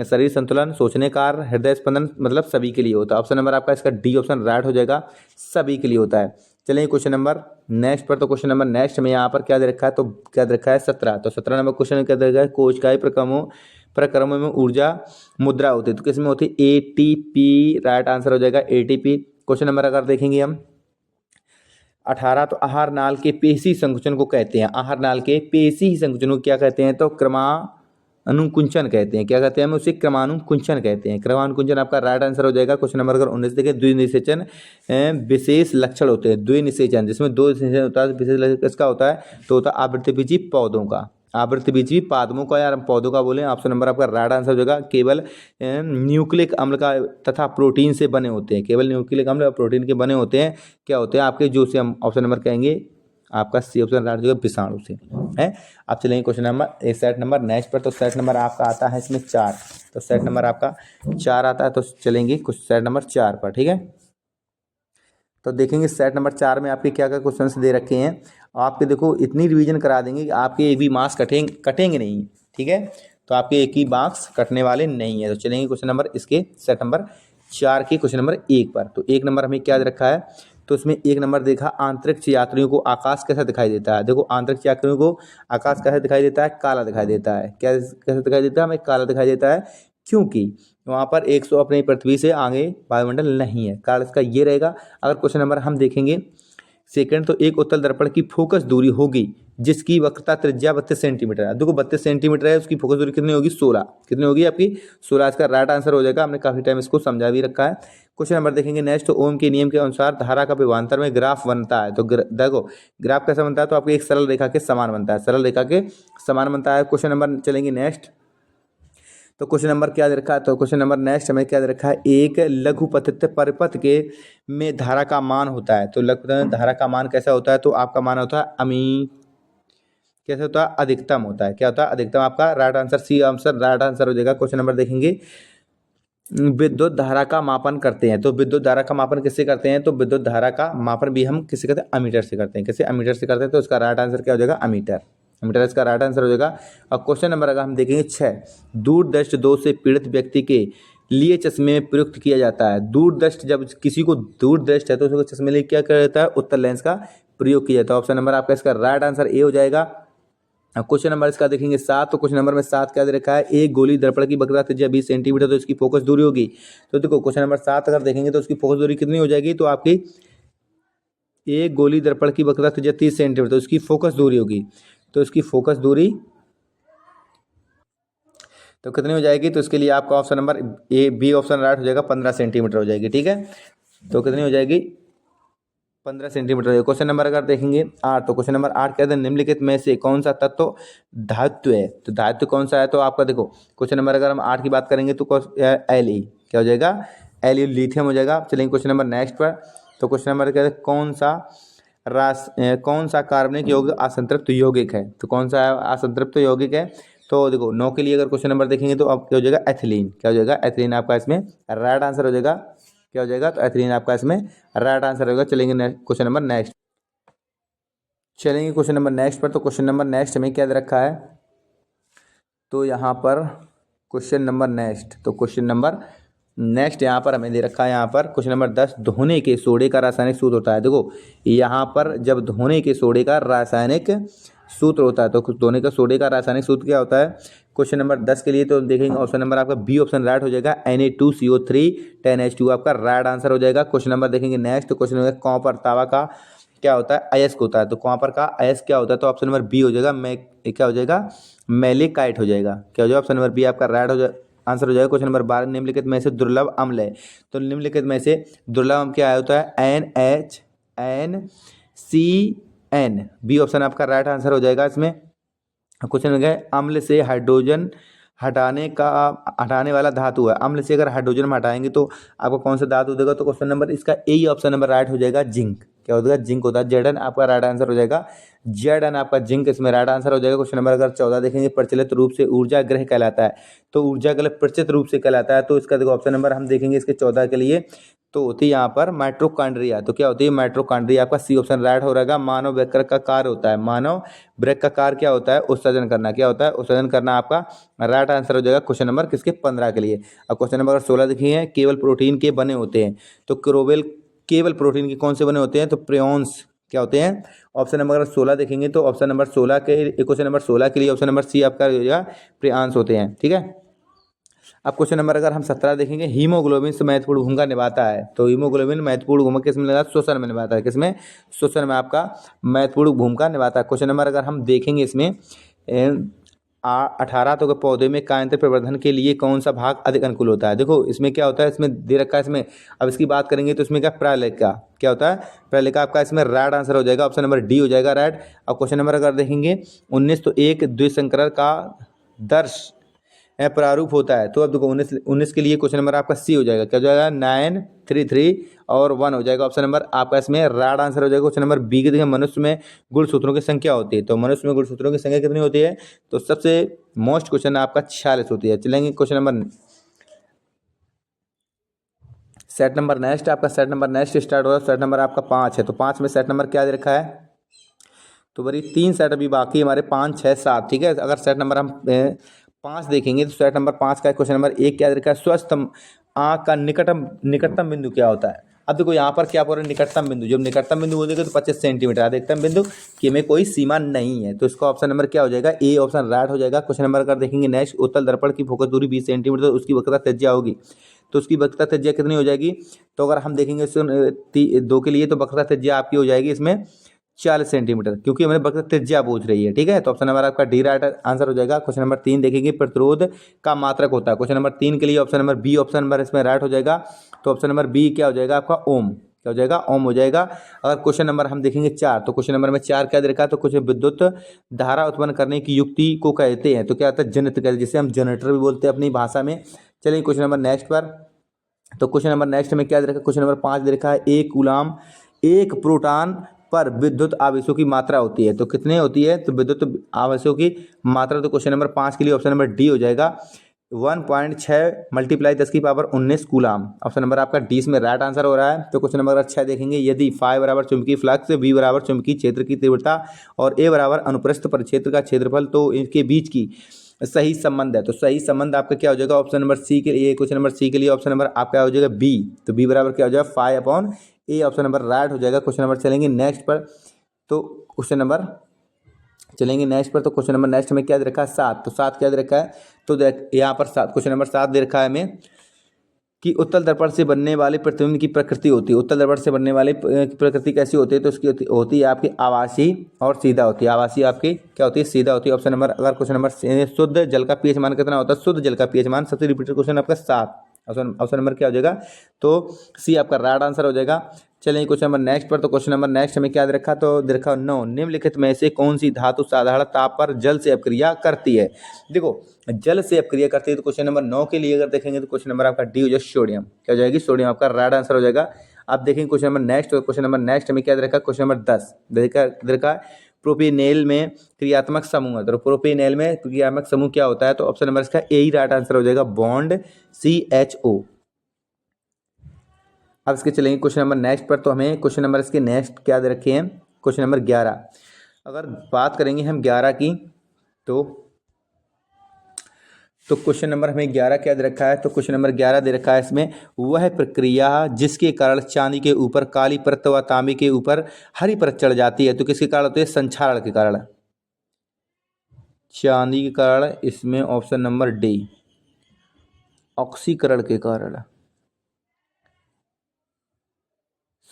शरीर संतुलन, सोचने कार्य, हृदय स्पंदन, मतलब सभी के लिए होता है। ऑप्शन नंबर आपका इसका डी ऑप्शन राइट हो जाएगा, सभी के लिए होता है। चलिए क्वेश्चन नंबर नेक्स्ट पर। तो क्वेश्चन नंबर नेक्स्ट में यहाँ पर क्या दे रखा है? तो क्या दे रखा है? 17। तो 17 नंबर क्वेश्चन क्या दे रखा है? कोशिकाएं प्रक्रमों में ऊर्जा मुद्रा होती है। तो किसमें होती है? ATP राइट आंसर हो जाएगा, ATP। क्वेश्चन नंबर अगर देखेंगे हम 18, तो आहार नाल के पेशी संकुचन को कहते हैं। आहार नाल के पेशी संकुचन को क्या कहते हैं? तो क्रमानुकुंचन कहते हैं। क्या कहते हैं? हम उसे क्रमानुकुंचन कहते हैं। क्रमानुकुंचन आपका राइट आंसर हो जाएगा। क्वेश्चन नंबर अगर 19 देखें द्विनिषेचन विशेष लक्षण होते हैं। द्विनिषेचन जिसमें 2 निषेचन होता है, विशेष लक्षण किसका होता है? तो होता है आवृत्तिबीजी पौधों का। आवृत्तिबीजी पादपों का या पौधों का बोले। ऑप्शन नंबर आपका राइट आंसर हो जाएगा। केवल न्यूक्लिक अम्ल का तथा प्रोटीन से बने होते हैं। केवल न्यूक्लिक अम्ल और प्रोटीन के बने होते हैं। क्या होते हैं आपके? जो से हम ऑप्शन नंबर कहेंगे आपका सी ऑप्शन राइट हो जाएगा, विषाणु से है। आप चलेंगे question number set number next पर। तो सेट नंबर आपका आता है इसमें 4। तो सेट नंबर आपका 4 आता है। तो चलेंगे कुछ सेट नंबर 4 पर, ठीक है। तो देखेंगे सेट नंबर 4 में आपके क्या क्या क्वेश्चन दे रखे हैं। आपके देखो इतनी रिवीजन करा देंगे कि आपके एक भी मार्क्स कटेंगे नहीं, ठीक है। तो आपके एक ही मार्क्स कटने वाले नहीं है। तो चलेंगे क्वेश्चन नंबर इसके सेट नंबर 4 के क्वेश्चन नंबर 1 पर। तो 1 नंबर हमें क्या रखा है? तो इसमें 1 नंबर देखा अंतरिक्ष यात्रियों को आकाश कैसा दिखाई देता है। देखो अंतरिक्ष यात्रियों को आकाश कैसा दिखाई देता है? काला दिखाई देता है। क्या कैसा दिखाई देता है? हमें काला दिखाई देता है, क्योंकि वहाँ पर 100 अपनी पृथ्वी से आगे वायुमंडल नहीं है। कारण इसका ये रहेगा। अगर क्वेश्चन नंबर हम देखेंगे सेकंड, तो एक उत्तल दर्पण की फोकस दूरी होगी जिसकी वक्रता त्रिज्या 32 सेंटीमीटर है। देखो 32 सेंटीमीटर है, उसकी फोकस दूरी कितनी होगी? 16। कितनी होगी आपकी? 16। इसका राइट आंसर हो जाएगा। हमने काफी टाइम इसको समझा भी रखा है। क्वेश्चन नंबर देखेंगे नेक्स्ट। तो ओम के नियम के अनुसार धारा का विभवांतर में ग्राफ बनता है। तो देखो ग्राफ कैसा बनता है? तो आपकी एक सरल रेखा के समान बनता है। सरल रेखा के समान बनता है। क्वेश्चन नंबर चलेंगे नेक्स्ट। तो क्वेश्चन नंबर क्या दे रखा है? तो क्वेश्चन नंबर नेक्स्ट हमें क्या दे रखा है? एक लघुपथित परिपथ के में धारा का मान होता है। तो लघुपथ में धारा का मान कैसा होता है? तो आपका मान होता है कैसे होता है? अधिकतम होता है। क्या होता है? अधिकतम। आपका right answer C answer right answer हो जाएगा। क्वेश्चन नंबर देखेंगे विद्युत धारा का मापन करते हैं। तो विद्युत धारा का मापन किससे करते हैं? तो विद्युत धारा का मापन भी हम किससे करते हैं? अमीटर से करते हैं। किससे? अमीटर से करते हैं। तो इसका राइट आंसर क्या हो जाएगा? अमीटर। मीटर इसका राइट आंसर हो जाएगा। और क्वेश्चन नंबर अगर हम देखेंगे 6, दूरदृष्टि दोष से पीड़ित व्यक्ति के लिए चश्मे में प्रयुक्त किया जाता है। दूरदृष्ट, जब किसी को दूरदृष्ट है तो उसको चश्मे लिए क्या किया जाता है, उत्तल लेंस का प्रयोग किया जाता है। ऑप्शन नंबर आपका इसका राइट आंसर ए हो जाएगा। क्वेश्चन नंबर इसका देखेंगे 7, तो क्वेश्चन नंबर में 7 क्या दे रखा है, एक गोली दर्पण की वक्रता त्रिज्या 20 सेंटीमीटर, तो इसकी फोकस दूरी होगी। तो देखो क्वेश्चन नंबर 7 अगर देखेंगे तो उसकी फोकस दूरी कितनी हो जाएगी, तो आपकी एक गोली दर्पण की वक्रता त्रिज्या 30 सेंटीमीटर, तो इसकी फोकस दूरी होगी। तो इसकी फोकस दूरी तो कितनी हो जाएगी, तो इसके लिए आपका option number A B option right हो जाएगा, 15 सेंटीमीटर हो जाएगी। ठीक है, तो कितनी हो जाएगी, 15 सेंटीमीटर। क्वेश्चन नंबर अगर देखेंगे 8, तो क्वेश्चन नंबर 8 कहते हैं निम्नलिखित में से कौन सा तत्व धातु है। तो धातु कौन सा है, तो आपका देखो क्वेश्चन नंबर अगर हम 8 की बात करेंगे तो Li क्या हो जाएगा, Li लिथियम हो जाएगा। चलेंगे क्वेश्चन नंबर नेक्स्ट पर। तो क्वेश्चन नंबर कहते हैं कौन सा कार्बनिक यौगिक असंतृप्त यौगिक है। तो कौन सा असंतृप्त यौगिक है, तो देखो 9 के लिए अगर क्वेश्चन नंबर देखेंगे तो अब क्या हो जाएगा, एथिलीन। क्या हो जाएगा, एथिलीन आपका इसमें राइट आंसर हो जाएगा। क्या हो जाएगा, तो एथिलीन आपका इसमें राइट आंसर होगा। चलेंगे क्वेश्चन नंबर नेक्स्ट, चलेंगे क्वेश्चन नंबर नेक्स्ट पर। तो क्वेश्चन नंबर नेक्स्ट में क्या दे रखा है, तो यहाँ पर क्वेश्चन नंबर नेक्स्ट, तो क्वेश्चन नंबर नेक्स्ट यहाँ पर हमें दे रखा है, यहाँ पर क्वेश्चन नंबर 10, धोने के सोडे का रासायनिक सूत्र होता है। देखो यहाँ पर जब धोने के सोडे का रासायनिक सूत्र होता है, तो धोने का सोडे का रासायनिक सूत्र क्या होता है, क्वेश्चन नंबर 10 के लिए तो देखेंगे ऑप्शन नंबर आपका बी ऑप्शन राइट हो जाएगा, Na2CO3 10H2 आपका राइट आंसर हो जाएगा। क्वेश्चन नंबर देखेंगे नेक्स्ट, तो क्वेश्चन नंबर कॉपर तावा का क्या होता है, अयस्क होता है। तो कॉपर का अयस्क क्या होता है, तो ऑप्शन नंबर बी हो जाएगा, क्या हो जाएगा, मैलिकाइट हो जाएगा। क्या हो जाएगा, ऑप्शन नंबर बी आपका राइट हो जाएगा, आंसर हो जाएगा। क्वेश्चन नंबर 12, निम्नलिखित में से दुर्लभ अम्ल है। तो निम्नलिखित में से दुर्लभ अम्ल क्या होता है, NHNCN, बी ऑप्शन आपका राइट आंसर हो जाएगा इसमें। क्वेश्चन नंबर अम्ल से हाइड्रोजन हटाने वाला धातु है। अम्ल से अगर हाइड्रोजन में हटाएंगे तो आपको कौन सा धातु देगा, तो क्वेश्चन नंबर इसका ए ही ऑप्शन नंबर राइट हो जाएगा, जिंक। क्या हो जाएगा, जिंक होता है। Zn आपका राइट आंसर हो जाएगा, Zn आपका जिंक इसमें राइट आंसर हो जाएगा। क्वेश्चन नंबर अगर 14 देखेंगे, प्रचलित रूप से ऊर्जा ग्रह कहलाता है। तो ऊर्जा ग्रह प्रचलित रूप से कहलाता है, तो इसका देखो ऑप्शन नंबर हम देखेंगे इसके 14 के लिए, तो होती है यहाँ पर माइटोकॉन्ड्रिया। तो क्या होती है, माइटोकॉन्ड्रिया आपका सी ऑप्शन राइट हो रहेगा। मानव वृक्क का कार्य होता है, मानव वृक्क का कार्य क्या होता है, उत्सर्जन करना। क्या होता है, उत्सर्जन करना आपका राइट आंसर हो जाएगा क्वेश्चन नंबर किसके, 15 के लिए। अब क्वेश्चन नंबर 16 देखिए, केवल प्रोटीन के बने होते हैं। तो केवल प्रोटीन के कौन से बने होते हैं, तो प्रियॉन्स क्या होते हैं। ऑप्शन नंबर 16 देखेंगे तो ऑप्शन नंबर 16 के क्वेश्चन नंबर 16 के लिए ऑप्शन नंबर सी आपका हो जाएगा, प्रियॉन्स होते हैं। ठीक है, अब क्वेश्चन नंबर अगर हम 17 देखेंगे, हीमोग्लोबिन से महत्वपूर्ण भूमिका निभाता है। तो हीमोग्लोबिन महत्वपूर्ण भूमिका किसमें निभाता है, श्वसन में निभाता है। किसमें, श्वसन में आपका महत्वपूर्ण भूमिका निभाता है। क्वेश्चन नंबर अगर हम देखेंगे इसमें 18, तो पौधे में कायांतर प्रवर्धन के लिए कौन सा भाग अधिक अनुकूल होता है। देखो इसमें क्या होता है, इसमें दे रखा है इसमें, अब इसकी बात करेंगे तो इसमें क्या, प्रलेखा। क्या होता है, प्रलेखा आपका इसमें राइट आंसर हो जाएगा, ऑप्शन नंबर डी हो जाएगा राइट। अब क्वेश्चन नंबर अगर देखेंगे 19, तो एक द्विसंकरण का दर्श प्रारूप होता है। तो अब देखो 19 के लिए क्वेश्चन नंबर आपका सी हो जाएगा। क्या हो जाएगा, 9 3 3 और 1 हो जाएगा। ऑप्शन नंबर आपका इसमें राइट आंसर हो जाएगा। क्वेश्चन नंबर बी के देखिए, मनुष्य में गुणसूत्रों की संख्या होती है। तो मनुष्य में गुणसूत्रों की संख्या कितनी होती है, तो सबसे मोस्ट क्वेश्चन आपका 46 होती है। चलेंगे question number set number next, आपका सेट नंबर नेक्स्ट स्टार्ट हो रहा है। सेट नंबर आपका 5 है, तो 5 में सेट नंबर क्या दे रखा है, तो बड़ी 3 सेट अभी बाकी हमारे, 5 6 7। ठीक है, अगर सेट नंबर हम 5 देखेंगे तो सेट नंबर 5 का क्वेश्चन नंबर 1 क्या दे रखा है, स्वस्थ आँख का निकटतम बिंदु क्या होता है। अब देखो यहाँ पर क्या बोल रहे हैं, निकटतम बिंदु। जब निकटतम बिंदु बोलेगा तो 25 सेंटीमीटर, अधिकतम बिंदु कि में कोई सीमा नहीं है। तो इसका ऑप्शन नंबर क्या हो जाएगा, ए ऑप्शन राइट हो जाएगा। क्वेश्चन नंबर अगर देखेंगे नेक्स्ट, उत्तल दर्पण की फोकस दूरी 20 सेंटीमीटर, तो उसकी वक्रता त्रिज्या होगी। तो उसकी वक्रता त्रिज्या कितनी हो जाएगी, तो अगर हम देखेंगे 2 के लिए, तो वक्रता त्रिज्या आपकी हो जाएगी इसमें 40 सेंटीमीटर, क्योंकि हमें वक्रता त्रिज्या पूछ रही है। ठीक है, तो ऑप्शन नंबर आपका डी राइट आंसर हो जाएगा। क्वेश्चन नंबर 3 देखेंगे, प्रतिरोध का मात्रक होता है। क्वेश्चन नंबर 3 के लिए option number B option number इसमें राइट हो जाएगा। तो ऑप्शन नंबर बी क्या हो जाएगा आपका, ओम। क्या हो जाएगा, ओम हो जाएगा। अगर क्वेश्चन नंबर हम देखेंगे 4, तो क्वेश्चन नंबर में 4 क्या दे रखा है, तो कुछ विद्युत धारा उत्पन्न करने की युक्ति को कहते हैं। तो क्या होता है, जनित कहते हैं, जिसे हम जनरेटर भी बोलते हैं अपनी भाषा में। चलिए क्वेश्चन नंबर नेक्स्ट पर। तो क्वेश्चन नंबर नेक्स्ट में क्या दे रखा है, क्वेश्चन नंबर 5 दे रखा है, एक कूलाम एक प्रोटॉन पर विद्युत आवेशों की मात्रा होती है। तो कितने होती है, तो विद्युत आवेशों की मात्रा, तो क्वेश्चन नंबर 5 के लिए ऑप्शन नंबर डी हो जाएगा, 1.6 मल्टीप्लाई 10⁻19 कूलाम। ऑप्शन नंबर आपका डी इसमें राइट आंसर हो रहा है। तो क्वेश्चन नंबर 6 देखेंगे, यदि फाई बराबर चुंबकीय फ्लक्स, वी बराबर चुंबकीय क्षेत्र की तीव्रता और ए बराबर अनुप्रस्थ परिक्षेत्र का क्षेत्रफल, तो इनके बीच की सही संबंध है। तो सही संबंध आपका क्या हो जाएगा ऑप्शन नंबर सी के लिए। क्वेश्चन नंबर सी के लिए ऑप्शन नंबर आपका हो जाएगा बी। तो बी बराबर क्या हो जाएगा फाई अपॉन ए। ऑप्शन नंबर राइट हो जाएगा। क्वेश्चन नंबर चलेंगे नेक्स्ट पर। तो क्वेश्चन नंबर चलेंगे नेक्स्ट पर। तो क्वेश्चन नंबर नेक्स्ट में क्या दे रखा है 7। तो 7 क्या दे रखा है, तो यहाँ पर 7 क्वेश्चन नंबर 7 दे रखा है हमें कि उत्तल दर्पण से बनने वाले प्रतिबिंब की प्रकृति होती है। उत्तल दर्पण से बनने वाली प्रकृति कैसी होती है, तो उसकी होती है आपकी आवासीय और सीधा होती है। आवासीय आपकी क्या होती है, सीधा होती है। ऑप्शन नंबर अगर क्वेश्चन नंबर शुद्ध जल का पीएच मान कितना होता है, शुद्ध जल का पीएच मान, सबसे रिपीटेड क्वेश्चन आपका 7। ऑप्शन नंबर क्या हो जाएगा, तो सी आपका राइट आंसर हो जाएगा। चलिए क्वेश्चन नंबर नेक्स्ट पर। तो क्वेश्चन नंबर नेक्स्ट हमें क्या दे रखा, तो दे रखा 9, निम्नलिखित में से कौन सी धातु साधारण ताप पर जल से अपक्रिया करती है। देखो जल से अपक्रिया करती है, तो क्वेश्चन नंबर 9 के लिए अगर देखेंगे तो क्वेश्चन नंबर आपका डी हो जाएगा सोडियम। क्या हो जाएगी, सोडियम आपका राइट आंसर हो जाएगा। आप देखेंगे question number next. Question number next हमें क्या दे रखा, क्वेश्चन नंबर 10 दे रखा है प्रोपेनेल में क्रियात्मक समूह है। तो प्रोपेनेल में क्रियात्मक समूह क्या होता है, तो ऑप्शन नंबर इसका ए ही राइट आंसर हो जाएगा, बॉन्ड CHO। अब इसके चलेंगे क्वेश्चन नंबर नेक्स्ट पर। तो हमें क्वेश्चन नंबर इसके नेक्स्ट क्या दे रखे हैं, क्वेश्चन नंबर 11। अगर बात करेंगे हम 11 की, तो क्वेश्चन नंबर हमें 11 क्या दे रखा है, तो क्वेश्चन नंबर 11 दे रखा है इसमें, वह प्रक्रिया जिसके कारण चांदी के ऊपर काली परत व तांबे के ऊपर हरी परत चढ़ जाती है, तो किसके कारण होती है, संक्षारण के कारण, चांदी के कारण। इसमें ऑप्शन नंबर डी ऑक्सीकरण के कारण,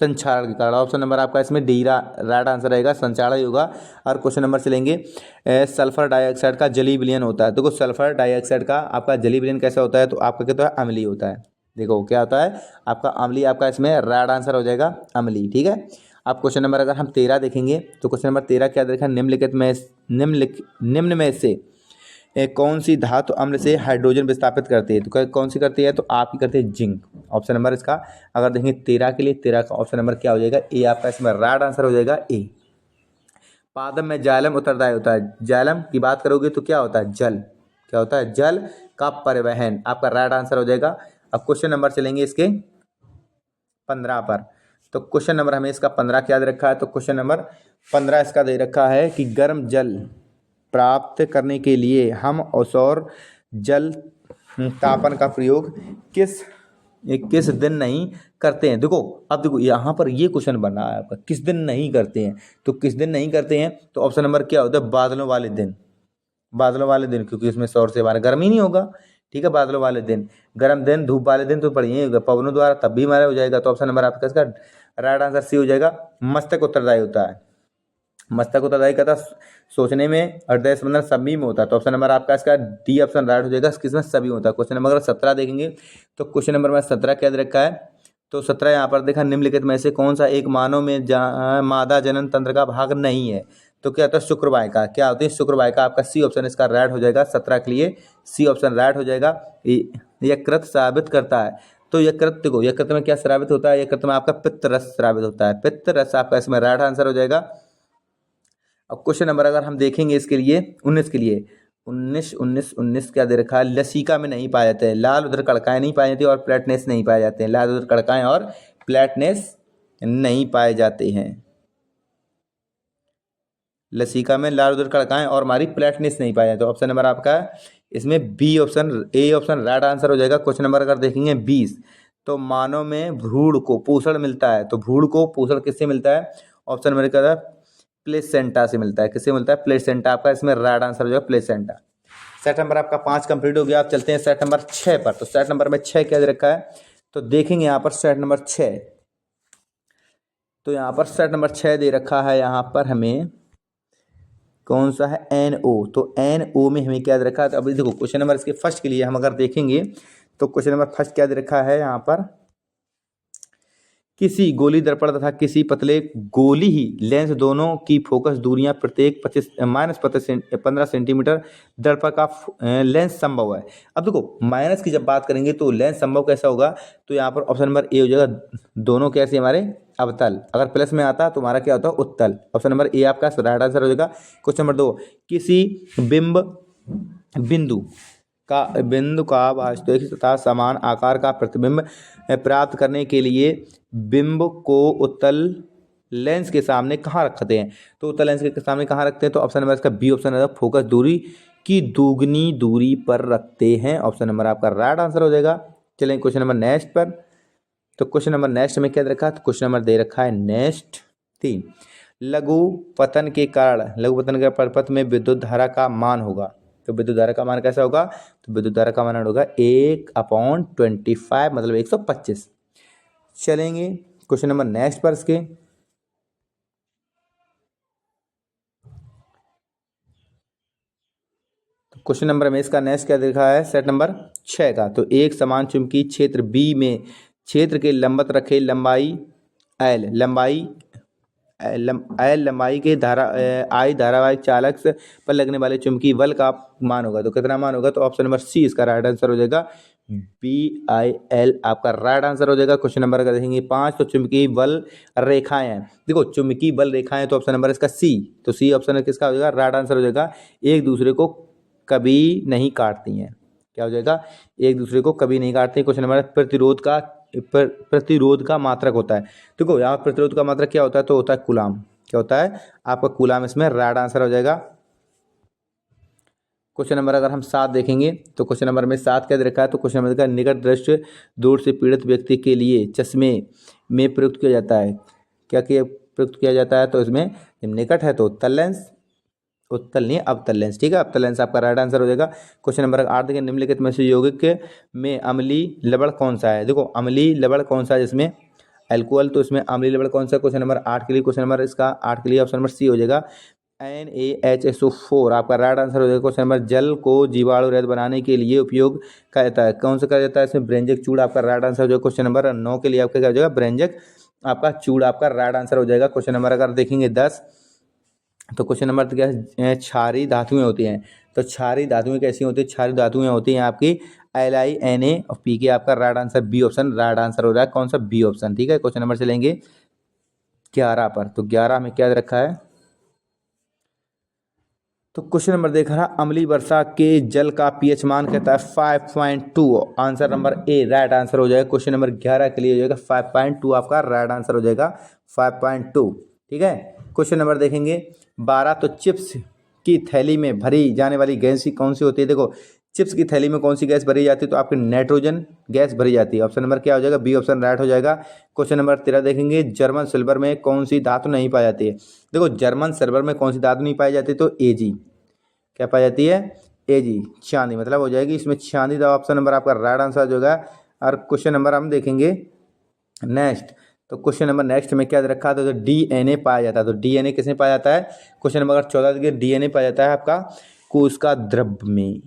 संक्षारण के कारण। ऑप्शन नंबर आपका इसमें डी राइट आंसर रहेगा, संक्षारण होगा। और क्वेश्चन नंबर चलेंगे, सल्फर डाइऑक्साइड का जलीय विलयन होता है। देखो सल्फर डाइऑक्साइड का आपका जलीय विलयन कैसा होता है, तो आपका क्या होता है, अम्लीय होता है। देखो क्या होता है आपका अम्लीय, आपका इसमें राइट आंसर हो जाएगा अम्लीय। ठीक है। आप क्वेश्चन नंबर अगर हम 13 देखेंगे, तो क्वेश्चन नंबर 13 क्या देखा, निम्न में से कौन सी धातु अम्ल से हाइड्रोजन विस्थापित करती है, तो कौन सी करती है, तो आपकी करती है जिंक। ऑप्शन नंबर इसका अगर देखेंगे 13 के लिए, 13 का ऑप्शन नंबर क्या हो जाएगा, ए आपका इसमें राइट आंसर हो जाएगा ए। पादप में जाइलम उत्तरदायी होता है। जाइलम की बात करोगे तो क्या होता है, जल। क्या होता है, जल का परिवहन, आपका राइट आंसर हो जाएगा। अब क्वेश्चन नंबर चलेंगे इसके 15 पर। तो क्वेश्चन नंबर हमें इसका 15 क्या दे रखा है, तो क्वेश्चन नंबर 15 इसका दे रखा है कि गर्म जल प्राप्त करने के लिए हम सौर जल तापन का प्रयोग किस दिन नहीं करते हैं। देखो अब देखो यहाँ पर ये क्वेश्चन बना है आपका, किस दिन नहीं करते हैं, तो किस दिन नहीं करते हैं, तो ऑप्शन नंबर क्या होता है, बादलों वाले दिन। बादलों वाले दिन, क्योंकि इसमें सौर से हमारा गर्म ही नहीं होगा। ठीक है, बादलों वाले दिन, गर्म दिन, धूप वाले दिन तो बढ़िया होगा, पवनों द्वारा तब भी हमारा हो जाएगा। तो ऑप्शन नंबर आपका इसका राइट आंसर सी हो जाएगा। मस्तक उत्तरदायी होता है। मस्तक उत्तरदायी कहता सोचने में, हृदय स्पंदन सभी में होता है। तो ऑप्शन नंबर आपका इसका डी ऑप्शन राइट हो जाएगा, किसमें सभी होता है। क्वेश्चन नंबर 17 देखेंगे, तो क्वेश्चन नंबर में 17 क्या दे रखा है, तो 17 यहाँ पर देखा, निम्नलिखित में से कौन सा एक मानव में मादा जनन तंत्र का भाग नहीं है, तो क्या होता है, शुक्रवाहिका। क्या होती है, शुक्रवाहिका। आपका सी ऑप्शन इसका राइट हो जाएगा 17 के लिए, सी ऑप्शन राइट हो जाएगा। यकृत साबित करता है, तो यकृत देखो, यकृत में क्या स्रावित होता है, यकृत में आपका पित्त रस स्रावित होता है। पित्त रस आपका इसमें राइट आंसर हो जाएगा। अब क्वेश्चन नंबर अगर हम देखेंगे इसके लिए 19 के लिए, 19 क्या दे रखा है, लसिका में नहीं पाए जाते हैं, लाल उधर कड़काएं नहीं पाए जाती और प्लेटनेस नहीं पाए जाते हैं। लाल उधर कड़काएं और प्लेटनेस नहीं पाए जाते हैं। लसिका में लाल उधर कड़काएं और हमारी प्लेटनेस नहीं पाए जाते। तो ऑप्शन नंबर आपका इसमें B option, A option right answer हो जाएगा। क्वेश्चन नंबर अगर देखेंगे 20, तो मानव में भ्रूण को पोषण मिलता है, तो भ्रूण को पोषण किससे मिलता है, ऑप्शन नंबर क्या है, प्लेसेंटा से मिलता है। किससे मिलता है, प्लेसेंटा। आपका इसमें राइट आंसर हो जाएगा प्लेसेंटा। सेट नंबर आपका 5 कंप्लीट हो गया। आप चलते हैं सेट नंबर 6 पर। तो सेट नंबर में 6 क्या दे रखा है, तो देखेंगे यहाँ पर सेट नंबर 6। तो यहाँ पर सेट नंबर 6 दे रखा है, यहाँ पर हमें कौन सा है, NO। तो NO में हमें क्या दे रखा है, तो अभी देखो क्वेश्चन नंबर इसके फर्स्ट के लिए हम अगर देखेंगे, तो क्वेश्चन नंबर फर्स्ट क्या दे रखा है, यहाँ पर किसी गोली दर्पण तथा किसी पतले गोली ही लेंस दोनों की फोकस दूरियां प्रत्येक 15 सेंटीमीटर दर्पण का लेंस संभव है। अब देखो माइनस की जब बात करेंगे तो लेंस संभव कैसा होगा, तो यहाँ पर ऑप्शन नंबर ए हो जाएगा, दोनों कैसे हमारे अवतल। अगर प्लस में आता तो हमारा क्या होता है, उत्तल। ऑप्शन नंबर ए आपका राइट आंसर हो जाएगा। क्वेश्चन नंबर 2, किसी बिंदु का वास्तविक तथा समान आकार का प्रतिबिंब प्राप्त करने के लिए बिंब को उत्तल लेंस के सामने कहाँ रखते हैं? तो उत्तल लेंस के सामने कहाँ रखते हैं? तो ऑप्शन नंबर इसका बी ऑप्शन है, फोकस दूरी की दुगनी दूरी पर रखते हैं। ऑप्शन नंबर आपका राइट आंसर हो जाएगा। चलें क्वेश्चन नंबर नेक्स्ट पर। तो क्वेश्चन नंबर नेक्स्ट में क्या दे रखा है? तो क्वेश्चन नंबर दे रखा है नेक्स्ट 3। लघु पतन के परिपथ में विद्युत धारा का मान होगा। तो विद्युत धारा का मान कैसा होगा? तो विद्युत धारा का मान होगा 1/25 मतलब 125। चलेंगे क्वेश्चन नंबर नेक्स्ट पर इसके। क्वेश्चन नंबर में इसका नेक्स्ट क्या देखा है? सेट नंबर 6 का। तो एक समान चुंबकीय क्षेत्र बी में क्षेत्र के लंबवत रखे लंबाई एल लंबाई के आई धारावाहिक चालक पर लगने वाले चुंबकीय बल का मान होगा। तो कितना मान होगा? तो ऑप्शन नंबर सी इसका राइट आंसर हो जाएगा। BIL आपका राइट आंसर हो जाएगा। क्वेश्चन नंबर अगर देखेंगे 5, तो चुंबकीय बल रेखाएं हैं। देखो चुंबकीय बल रेखाएं, तो ऑप्शन नंबर इसका सी। तो सी ऑप्शन किसका हो जाएगा? राइट आंसर हो जाएगा। एक दूसरे को कभी नहीं काटती हैं। क्या हो जाएगा? एक दूसरे को कभी नहीं काटती। क्वेश्चन नंबर प्रतिरोध का मात्रक होता है। देखो यहाँ प्रतिरोध का मात्रक क्या होता है? तो होता है कूलाम। क्या होता है आपका? कूलाम इसमें राइट आंसर हो जाएगा। क्वेश्चन नंबर अगर हम 7 देखेंगे, तो क्वेश्चन नंबर में 7 क्या दे रखा है? तो क्वेश्चन नंबर का निकट दृष्टि दोष से पीड़ित व्यक्ति के लिए चश्मे में प्रयुक्त किया जाता है। क्या प्रयुक्त किया जाता है? तो इसमें निकट है तो उत्तल लेंस, उत्तल नहीं अवतल लेंस। ठीक है, अवतल लेंस आपका राइट आंसर हो जाएगा। क्वेश्चन नंबर 8 देखिए, निम्नलिखित में से यौगिक में अम्लीय लवण कौन सा है? देखो अम्लीय लवण कौन सा है जिसमें अल्कोहल, तो इसमें अम्लीय लवण कौन सा? क्वेश्चन नंबर 8 के लिए, क्वेश्चन नंबर इसका 8 के लिए ऑप्शन नंबर सी हो जाएगा। NaHSO4 आपका राइट आंसर हो जाएगा। क्वेश्चन नंबर जल को जीवाणु रहित बनाने के लिए उपयोग किया जाता है। कौन सा किया जाता है? इसमें ब्रेंजक चूड़ आपका राइट आंसर हो जाएगा। क्वेश्चन नंबर 9 के लिए आपका क्या हो जाएगा? ब्रेंजक आपका चूड़ आपका राइट आंसर हो जाएगा। क्वेश्चन नंबर अगर देखेंगे 10, तो क्वेश्चन नंबर क्या है? क्षारीय धातुएं होती हैं। तो क्षारीय धातुएं कैसी होती है? क्षारीय धातुएं होती हैं आपकी LiNa और PK। आपका right answer B option right answer हो रहा है। कौन सा? B option. ठीक है, क्वेश्चन नंबर चलेंगे 11 पर। तो 11 में क्या रखा है? तो क्वेश्चन नंबर देख रहा, अम्लीय वर्षा के जल का pH मान कहता है 5.2। Answer number A right answer हो जाएगा। क्वेश्चन नंबर 11 के लिए हो जाएगा 5.2 आपका राइट आंसर हो जाएगा 5.2। ठीक है, क्वेश्चन नंबर देखेंगे 12। तो चिप्स की थैली में भरी जाने वाली गैस कौन सी होती है? देखो चिप्स की थैली में कौन सी गैस भरी जाती है? तो आपकी नाइट्रोजन गैस भरी जाती है। ऑप्शन नंबर क्या हो जाएगा? बी ऑप्शन राइट हो जाएगा। क्वेश्चन नंबर 13 देखेंगे, जर्मन सिल्वर में कौन सी धातु नहीं पाई जाती है? देखो जर्मन सिल्वर में कौन सी धातु नहीं पाई जाती? तो Ag। क्या पाई जाती है? Ag चांदी मतलब हो जाएगी इसमें चांदी। तो ऑप्शन नंबर आपका राइट आंसर हो जाएगा। और क्वेश्चन नंबर हम देखेंगे नेक्स्ट। तो क्वेश्चन नंबर नेक्स्ट में क्या रखा है? तो DNA पाया जाता है। तो DNA किसमें पाया जाता है? क्वेश्चन नंबर 14 देखिए, DNA पाया जाता है आपका कोशिका द्रव्य में।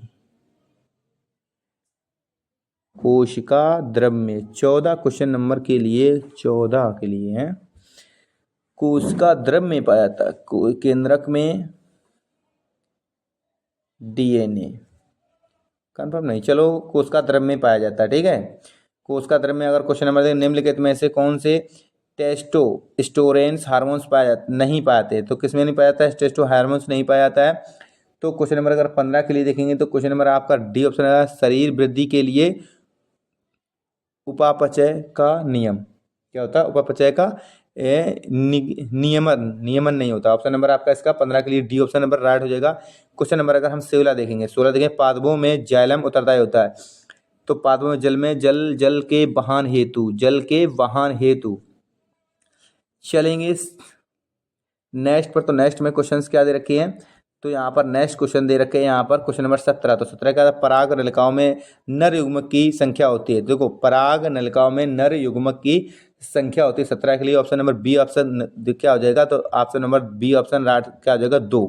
कोशिका द्रव्य में 14 क्वेश्चन नंबर के लिए 14 के लिए है। कोशिका द्रव्य में पाया जाता है, केंद्रक में DNA कंफर्म नहीं, चलो कोशिका द्रव्य में पाया जाता है। ठीक है, कोशिका द्रव्य में अगर क्वेश्चन नंबर निम्नलिखित में से कौन से टेस्टोस्टेरोन हार्मोन्स नहीं पाते? तो किसमें नहीं पाया जाता है? टेस्टो हार्मोन्स नहीं पाया जाता है। तो क्वेश्चन नंबर अगर 15 के लिए देखेंगे, तो क्वेश्चन नंबर आपका डी ऑप्शन है, शरीर वृद्धि के लिए उपापचय का नियम। क्या होता है? उपापचय का नियमन नहीं होता। ऑप्शन नंबर आपका इसका 15 के लिए डी ऑप्शन नंबर राइट हो जाएगा। क्वेश्चन नंबर अगर हम 16 देखेंगे, 16 देखें, पादपों में जाइलम उत्तरदायी होता है। तो पादपों में जल के वाहन हेतु चलेंगे नेक्स्ट पर। तो नेक्स्ट में क्वेश्चंस क्या दे रखे हैं? तो यहाँ पर नेक्स्ट क्वेश्चन दे रखे हैं यहाँ पर क्वेश्चन नंबर 17। तो 17 का पराग नलिकाओं में नर युग्मक की संख्या होती है। देखो पराग नलिकाओं में नर युग्मक की संख्या होती है 17 के लिए। ऑप्शन नंबर बी ऑप्शन क्या हो जाएगा? तो option number B option right क्या हो जाएगा? 2।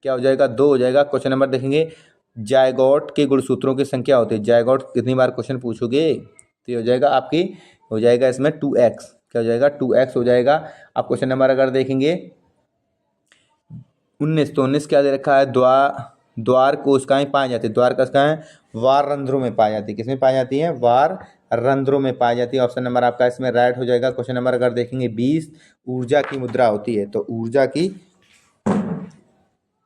क्या हो जाएगा? 2 हो जाएगा। क्वेश्चन नंबर देखेंगे, जायगोट के गुणसूत्रों की संख्या होती है। जायगोट कितनी बार क्वेश्चन पूछोगे? तो हो जाएगा आपकी हो जाएगा इसमें 2x। क्या हो जाएगा? 2x हो जाएगा। आप क्वेश्चन नंबर अगर देखेंगे 19, तो 19 क्या दे रखा है? द्वार कोशिकाएं पाई जाती है। द्वार कोशिकाएं वार रंध्रों में पाई जाती है। किसमें पाई जाती है? वार रंध्रों में पाई जाती है। ऑप्शन नंबर आपका इसमें राइट हो जाएगा। क्वेश्चन नंबर अगर देखेंगे 20, ऊर्जा की मुद्रा होती है। तो ऊर्जा की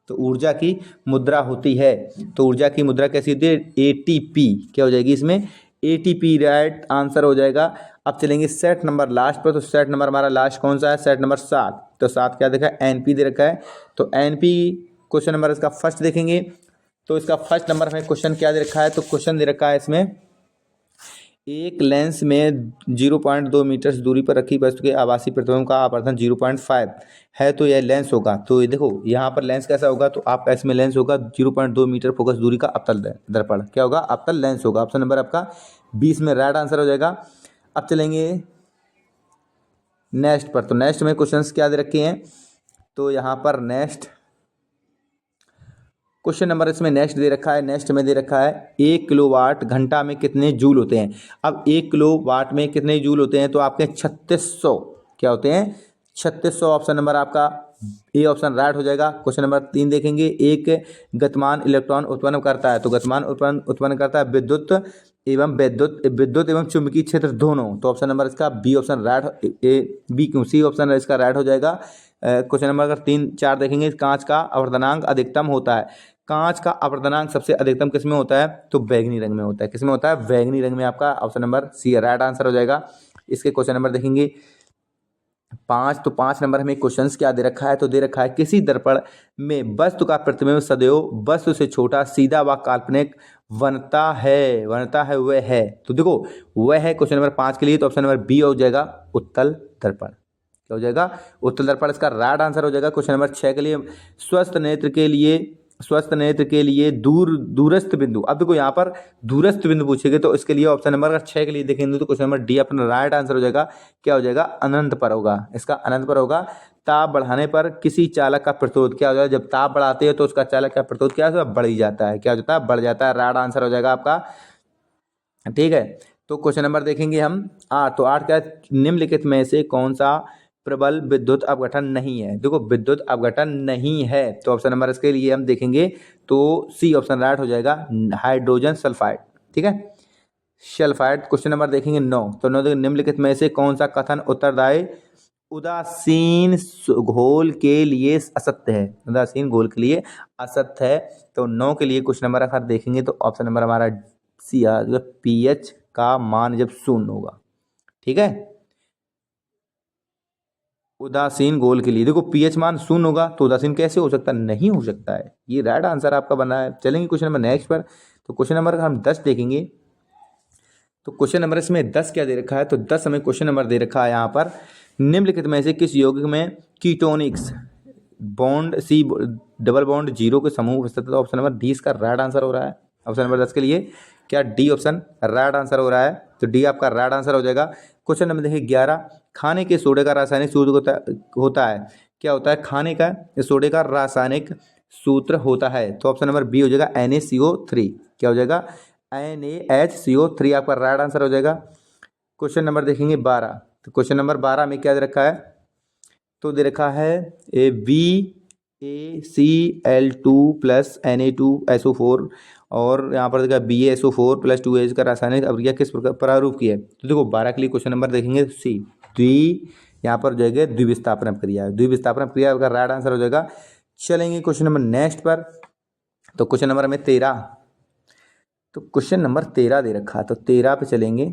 तो ऊर्जा की मुद्रा होती है। तो ऊर्जा की मुद्रा कैसी होती है? एटीपी। क्या हो जाएगी इसमें? एटीपी राइट आंसर हो जाएगा। अब चलेंगे सेट नंबर लास्ट पर। तो सेट नंबर हमारा लास्ट कौन सा है? Set number 7। तो 7 क्या देखा है? एनपी दे रखा है। तो एनपी क्वेश्चन नंबर इसका फर्स्ट देखेंगे। तो इसका फर्स्ट नंबर में क्वेश्चन क्या दे रखा है? तो क्वेश्चन दे रखा है इसमें, एक लेंस में 0.2 मीटर दूरी पर रखी वस्तु के आभासी प्रतिबिंब का आवर्धन 0.5 है, तो यह लेंस होगा। तो ये देखो यहाँ पर लेंस कैसा होगा? तो आपका इसमें लेंस होगा 0.2 मीटर फोकस दूरी का अवतल दर्पण। क्या होगा? अवतल लेंस होगा। ऑप्शन नंबर आपका 20 में राइट आंसर हो जाएगा। अब चलेंगे नेक्स्ट पर। तो नेक्स्ट में क्वेश्चंस क्या दे रखे हैं? तो यहाँ पर नेक्स्ट क्वेश्चन नंबर इसमें नेक्स्ट दे रखा है। नेक्स्ट में दे रखा है 1 किलोवाट घंटा में कितने जूल होते हैं। अब 1 किलोवाट में कितने जूल होते हैं? तो आपके 3600 क्या होते हैं? 3600 ऑप्शन नंबर आपका ए ऑप्शन राइट हो जाएगा। क्वेश्चन नंबर 3 देखेंगे, एक गतिमान इलेक्ट्रॉन उत्पन्न करता है। तो गतिमान उत्पन्न करता है विद्युत एवं चुंबकीय क्षेत्र दोनों। तो ऑप्शन नंबर इसका B option right, A B क्यों, सी ऑप्शन इसका राइट हो जाएगा। क्वेश्चन नंबर अगर 3 4 देखेंगे, कांच का आवर्धनांक अधिकतम होता है। कांच का आवर्धनांक सबसे अधिकतम किस में होता है? तो बैगनी रंग में होता है। किस में होता है? बैगनी रंग में। आपका option number C right answer हो जाएगा। इसके क्वेश्चन नंबर देखेंगे 5। तो 5 नंबर हमें क्वेश्चंस क्या दे रखा है? तो दे रखा है किसी दर्पण में वस्तु का प्रतिबिंब सदैव वस्तु से छोटा, सीधा व काल्पनिक बनता है वह है। तो देखो वह है क्वेश्चन नंबर 5 के लिए। तो ऑप्शन नंबर बी हो जाएगा उत्तल दर्पण। क्या हो जाएगा? उत्तल दर्पण इसका राइट आंसर हो जाएगा। क्वेश्चन नंबर 6 के लिए, स्वस्थ नेत्र के लिए दूरस्थ बिंदु। अब देखो यहाँ पर दूरस्थ बिंदु पूछेंगे, तो इसके लिए ऑप्शन नंबर 6 के लिए देखेंगे तो क्वेश्चन नंबर डी अपना राइट आंसर हो जाएगा। क्या हो जाएगा? अनंत पर होगा। इसका अनंत पर होगा। ताप बढ़ाने पर किसी चालक का प्रतिरोध क्या हो जाएगा? जब ताप बढ़ाते हैं तो उसका चालक का प्रतिरोध क्या है? बढ़ ही जाता है। क्या हो जाता है? बढ़ जाता है। राइट आंसर हो जाएगा आपका। ठीक है। तो क्वेश्चन नंबर देखेंगे हम 8। तो 8 क्या? निम्नलिखित में से कौन सा प्रबल विद्युत अपघटन नहीं है? देखो विद्युत अपघटन नहीं है, तो ऑप्शन नंबर इसके लिए हम देखेंगे तो सी ऑप्शन राइट हो जाएगा, हाइड्रोजन सल्फाइड। ठीक है, सल्फाइड। क्वेश्चन नंबर देखेंगे 9। तो 9 निम्नलिखित में से कौन सा कथन उत्तरदायी उदासीन घोल के लिए असत्य है? उदासीन घोल के लिए असत्य है। तो 9 के लिए क्वेश्चन नंबर अगर देखेंगे तो ऑप्शन नंबर हमारा सी आ जाएगा, पीएच का मान जब शून्य होगा। ठीक है, उदासीन घोल के लिए देखो पीएच मान शून्य होगा तो उदासीन कैसे हो सकता है? नहीं हो सकता है। ये राइट आंसर आपका बना है। चलेंगे क्वेश्चन नंबर नेक्स्ट पर। तो क्वेश्चन नंबर हम 10 देखेंगे। तो क्वेश्चन नंबर इसमें 10 क्या दे रखा है? तो 10 हमें क्वेश्चन नंबर दे रखा है यहाँ पर, निम्नलिखित में से किस यौगिक में कीटोनिक्स बॉन्ड सी डबल बॉन्ड 0 के समूह उपस्थित है? तो ऑप्शन नंबर डी इसका राइट आंसर हो रहा है। ऑप्शन नंबर 10 के लिए क्या डी ऑप्शन राइट आंसर हो रहा है? तो डी आपका राइट आंसर हो जाएगा। क्वेश्चन नंबर देखिए 11, खाने के सोडे का रासायनिक सूत्र होता है। क्या होता है? खाने का सोडे का रासायनिक सूत्र होता है। तो ऑप्शन नंबर बी हो जाएगा NaCO3। क्या हो जाएगा? NaHCO3 आपका राइट आंसर हो जाएगा। क्वेश्चन नंबर देखेंगे 12। तो क्वेश्चन नंबर 12 में क्या दे रखा है? तो दे रखा है BaCl2 प्लस Na2SO4 और यहाँ पर देखा BaSO4 प्लस 2H का रासायनिक अभिक्रिया किस प्रकार प्रारूप की है? तो देखो 12 के लिए क्वेश्चन नंबर देखेंगे सी यहाँ पर जाएगा द्विविस्थापन क्रिया। द्विविस्थापन क्रिया का राइट आंसर हो जाएगा। चलेंगे क्वेश्चन नंबर नेक्स्ट पर। तो क्वेश्चन नंबर हमें 13। तो क्वेश्चन नंबर 13 दे रखा है, तो 13 पे चलेंगे।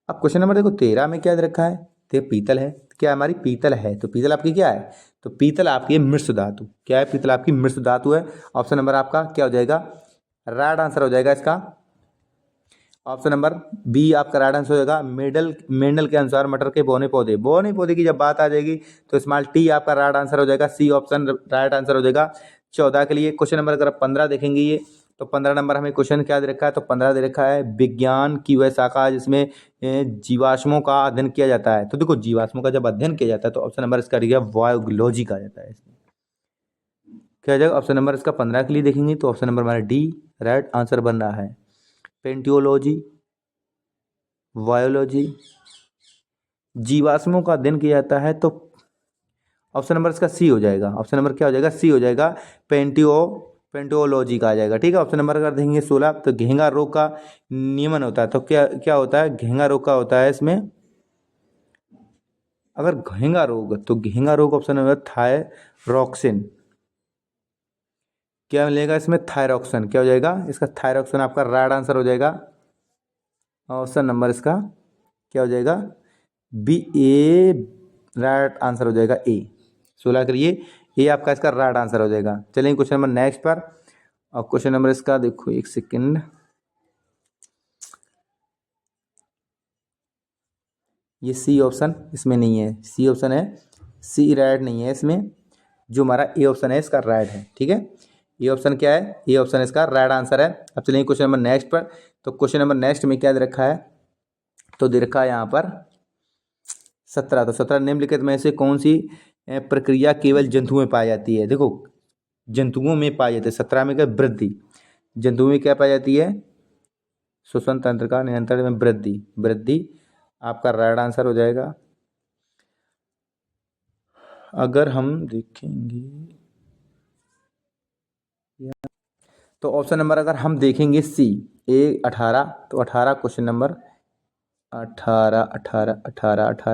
अब क्वेश्चन नंबर देखो 13 में क्या दे रखा है? तो पीतल है। क्या हमारी पीतल है? तो पीतल आपकी क्या है? तो पीतल आपकी मिश्र धातु। क्या है? पीतल आपकी मिश्र धातु है। ऑप्शन नंबर आपका क्या हो जाएगा? राइट आंसर हो जाएगा इसका। ऑप्शन नंबर बी आपका राइट आंसर हो जाएगा। मेंडल के अनुसार मटर के बौने पौधे की जब बात आ जाएगी तो स्मॉल टी आपका राइट आंसर हो जाएगा। सी ऑप्शन राइट आंसर हो जाएगा। 14 के लिए क्वेश्चन नंबर अगर 15 देखेंगे ये, तो 15 नंबर हमें क्वेश्चन क्या दे रखा है? तो 15 दे रखा है विज्ञान की वह शाखा जिसमें जीवाश्मों का अध्ययन किया जाता है। तो देखो जीवाश्मों का जब अध्ययन किया जाता है तो ऑप्शन नंबर इसका रहेगा बायोलॉजी कहा जाता है। इसमें क्या हो जाएगा? ऑप्शन नंबर इसका 15 के लिए देखेंगे तो ऑप्शन नंबर हमारा डी राइट आंसर बन रहा है। पेंटियोलॉजी, बायोलॉजी, जीवाश्मों का अध्ययन किया जाता है तो ऑप्शन नंबर इसका सी हो जाएगा। ऑप्शन नंबर क्या हो जाएगा? सी हो जाएगा। पेंटियोलॉजी का आ जाएगा। ठीक है, ऑप्शन नंबर अगर देखेंगे 16। तो घेंगा रोग का नियमन होता है। तो क्या क्या होता है? घेंगा रोग का होता है इसमें अगर घेंगा रोग, तो घेंगा रोग ऑप्शन नंबर थायरॉक्सिन। क्या मिलेगा इसमें? थायरॉक्सन। क्या हो जाएगा इसका? थायरॉक्सन आपका राइट आंसर हो जाएगा। ऑप्शन नंबर इसका क्या हो जाएगा? बी, ए राइट आंसर हो जाएगा ए। 16 करिए, ए आपका इसका राइट आंसर हो जाएगा। चलिए क्वेश्चन नंबर नेक्स्ट पर। और क्वेश्चन नंबर इसका देखो, एक सेकेंड, ये सी ऑप्शन इसमें नहीं है, सी ऑप्शन है, सी राइट नहीं है इसमें, जो हमारा ए ऑप्शन है इसका राइट है। ठीक है, ए ऑप्शन क्या है? ए ऑप्शन इसका राइट आंसर है। अब चलिए क्वेश्चन नंबर नेक्स्ट पर। तो क्वेश्चन नंबर नेक्स्ट में क्या दे रखा है? तो दे रखा है यहाँ पर 17। तो 17 निम्नलिखित में से कौन सी प्रक्रिया केवल जंतुओं में पाई जाती है? देखो जंतुओं में पाई जाती है। 17 में क्या? वृद्धि। जंतुओं में क्या पाई जाती है? श्वसन तंत्र का नियंत्रण में वृद्धि। वृद्धि आपका राइट आंसर हो जाएगा। अगर हम देखेंगे तो ऑप्शन नंबर अगर हम देखेंगे सी, ए 18, तो 18 क्वेश्चन नंबर 18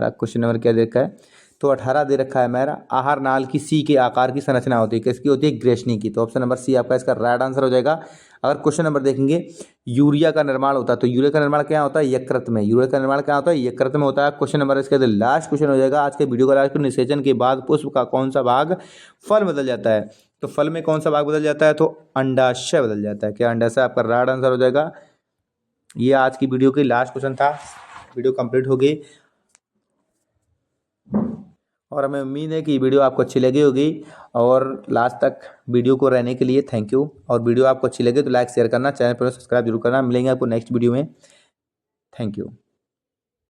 क्वेश्चन नंबर क्या दे रखा है? तो 18 दे रखा है मेरा, आहार नाल की सी के आकार की संरचना होती है, किसकी होती है? ग्रेशनी की। तो ऑप्शन नंबर सी आपका इसका राइट आंसर हो जाएगा। अगर क्वेश्चन नंबर देखेंगे, यूरिया का निर्माण होता है, तो यूरिया का निर्माण क्या होता है? यकृत में। यूरिया का निर्माण क्या होता है? यकृत में होता है। क्वेश्चन नंबर इसके लास्ट क्वेश्चन हो जाएगा आज के वीडियो का लास्ट। निषेचन के बाद पुष्प का कौन सा भाग फल बदल जाता है? तो फल में कौन सा भाग बदल जाता है? तो अंडाशय बदल जाता है। क्या? अंडाशय आपका राइट आंसर हो जाएगा। ये आज की वीडियो की लास्ट क्वेश्चन था। वीडियो कंप्लीट हो गई और हमें उम्मीद है कि वीडियो आपको अच्छी लगी होगी। और लास्ट तक वीडियो को रहने के लिए थैंक यू। और वीडियो आपको अच्छी लगे तो लाइक शेयर करना, चैनल पर सब्सक्राइब जरूर करना। मिलेंगे आपको नेक्स्ट वीडियो में। Thank you.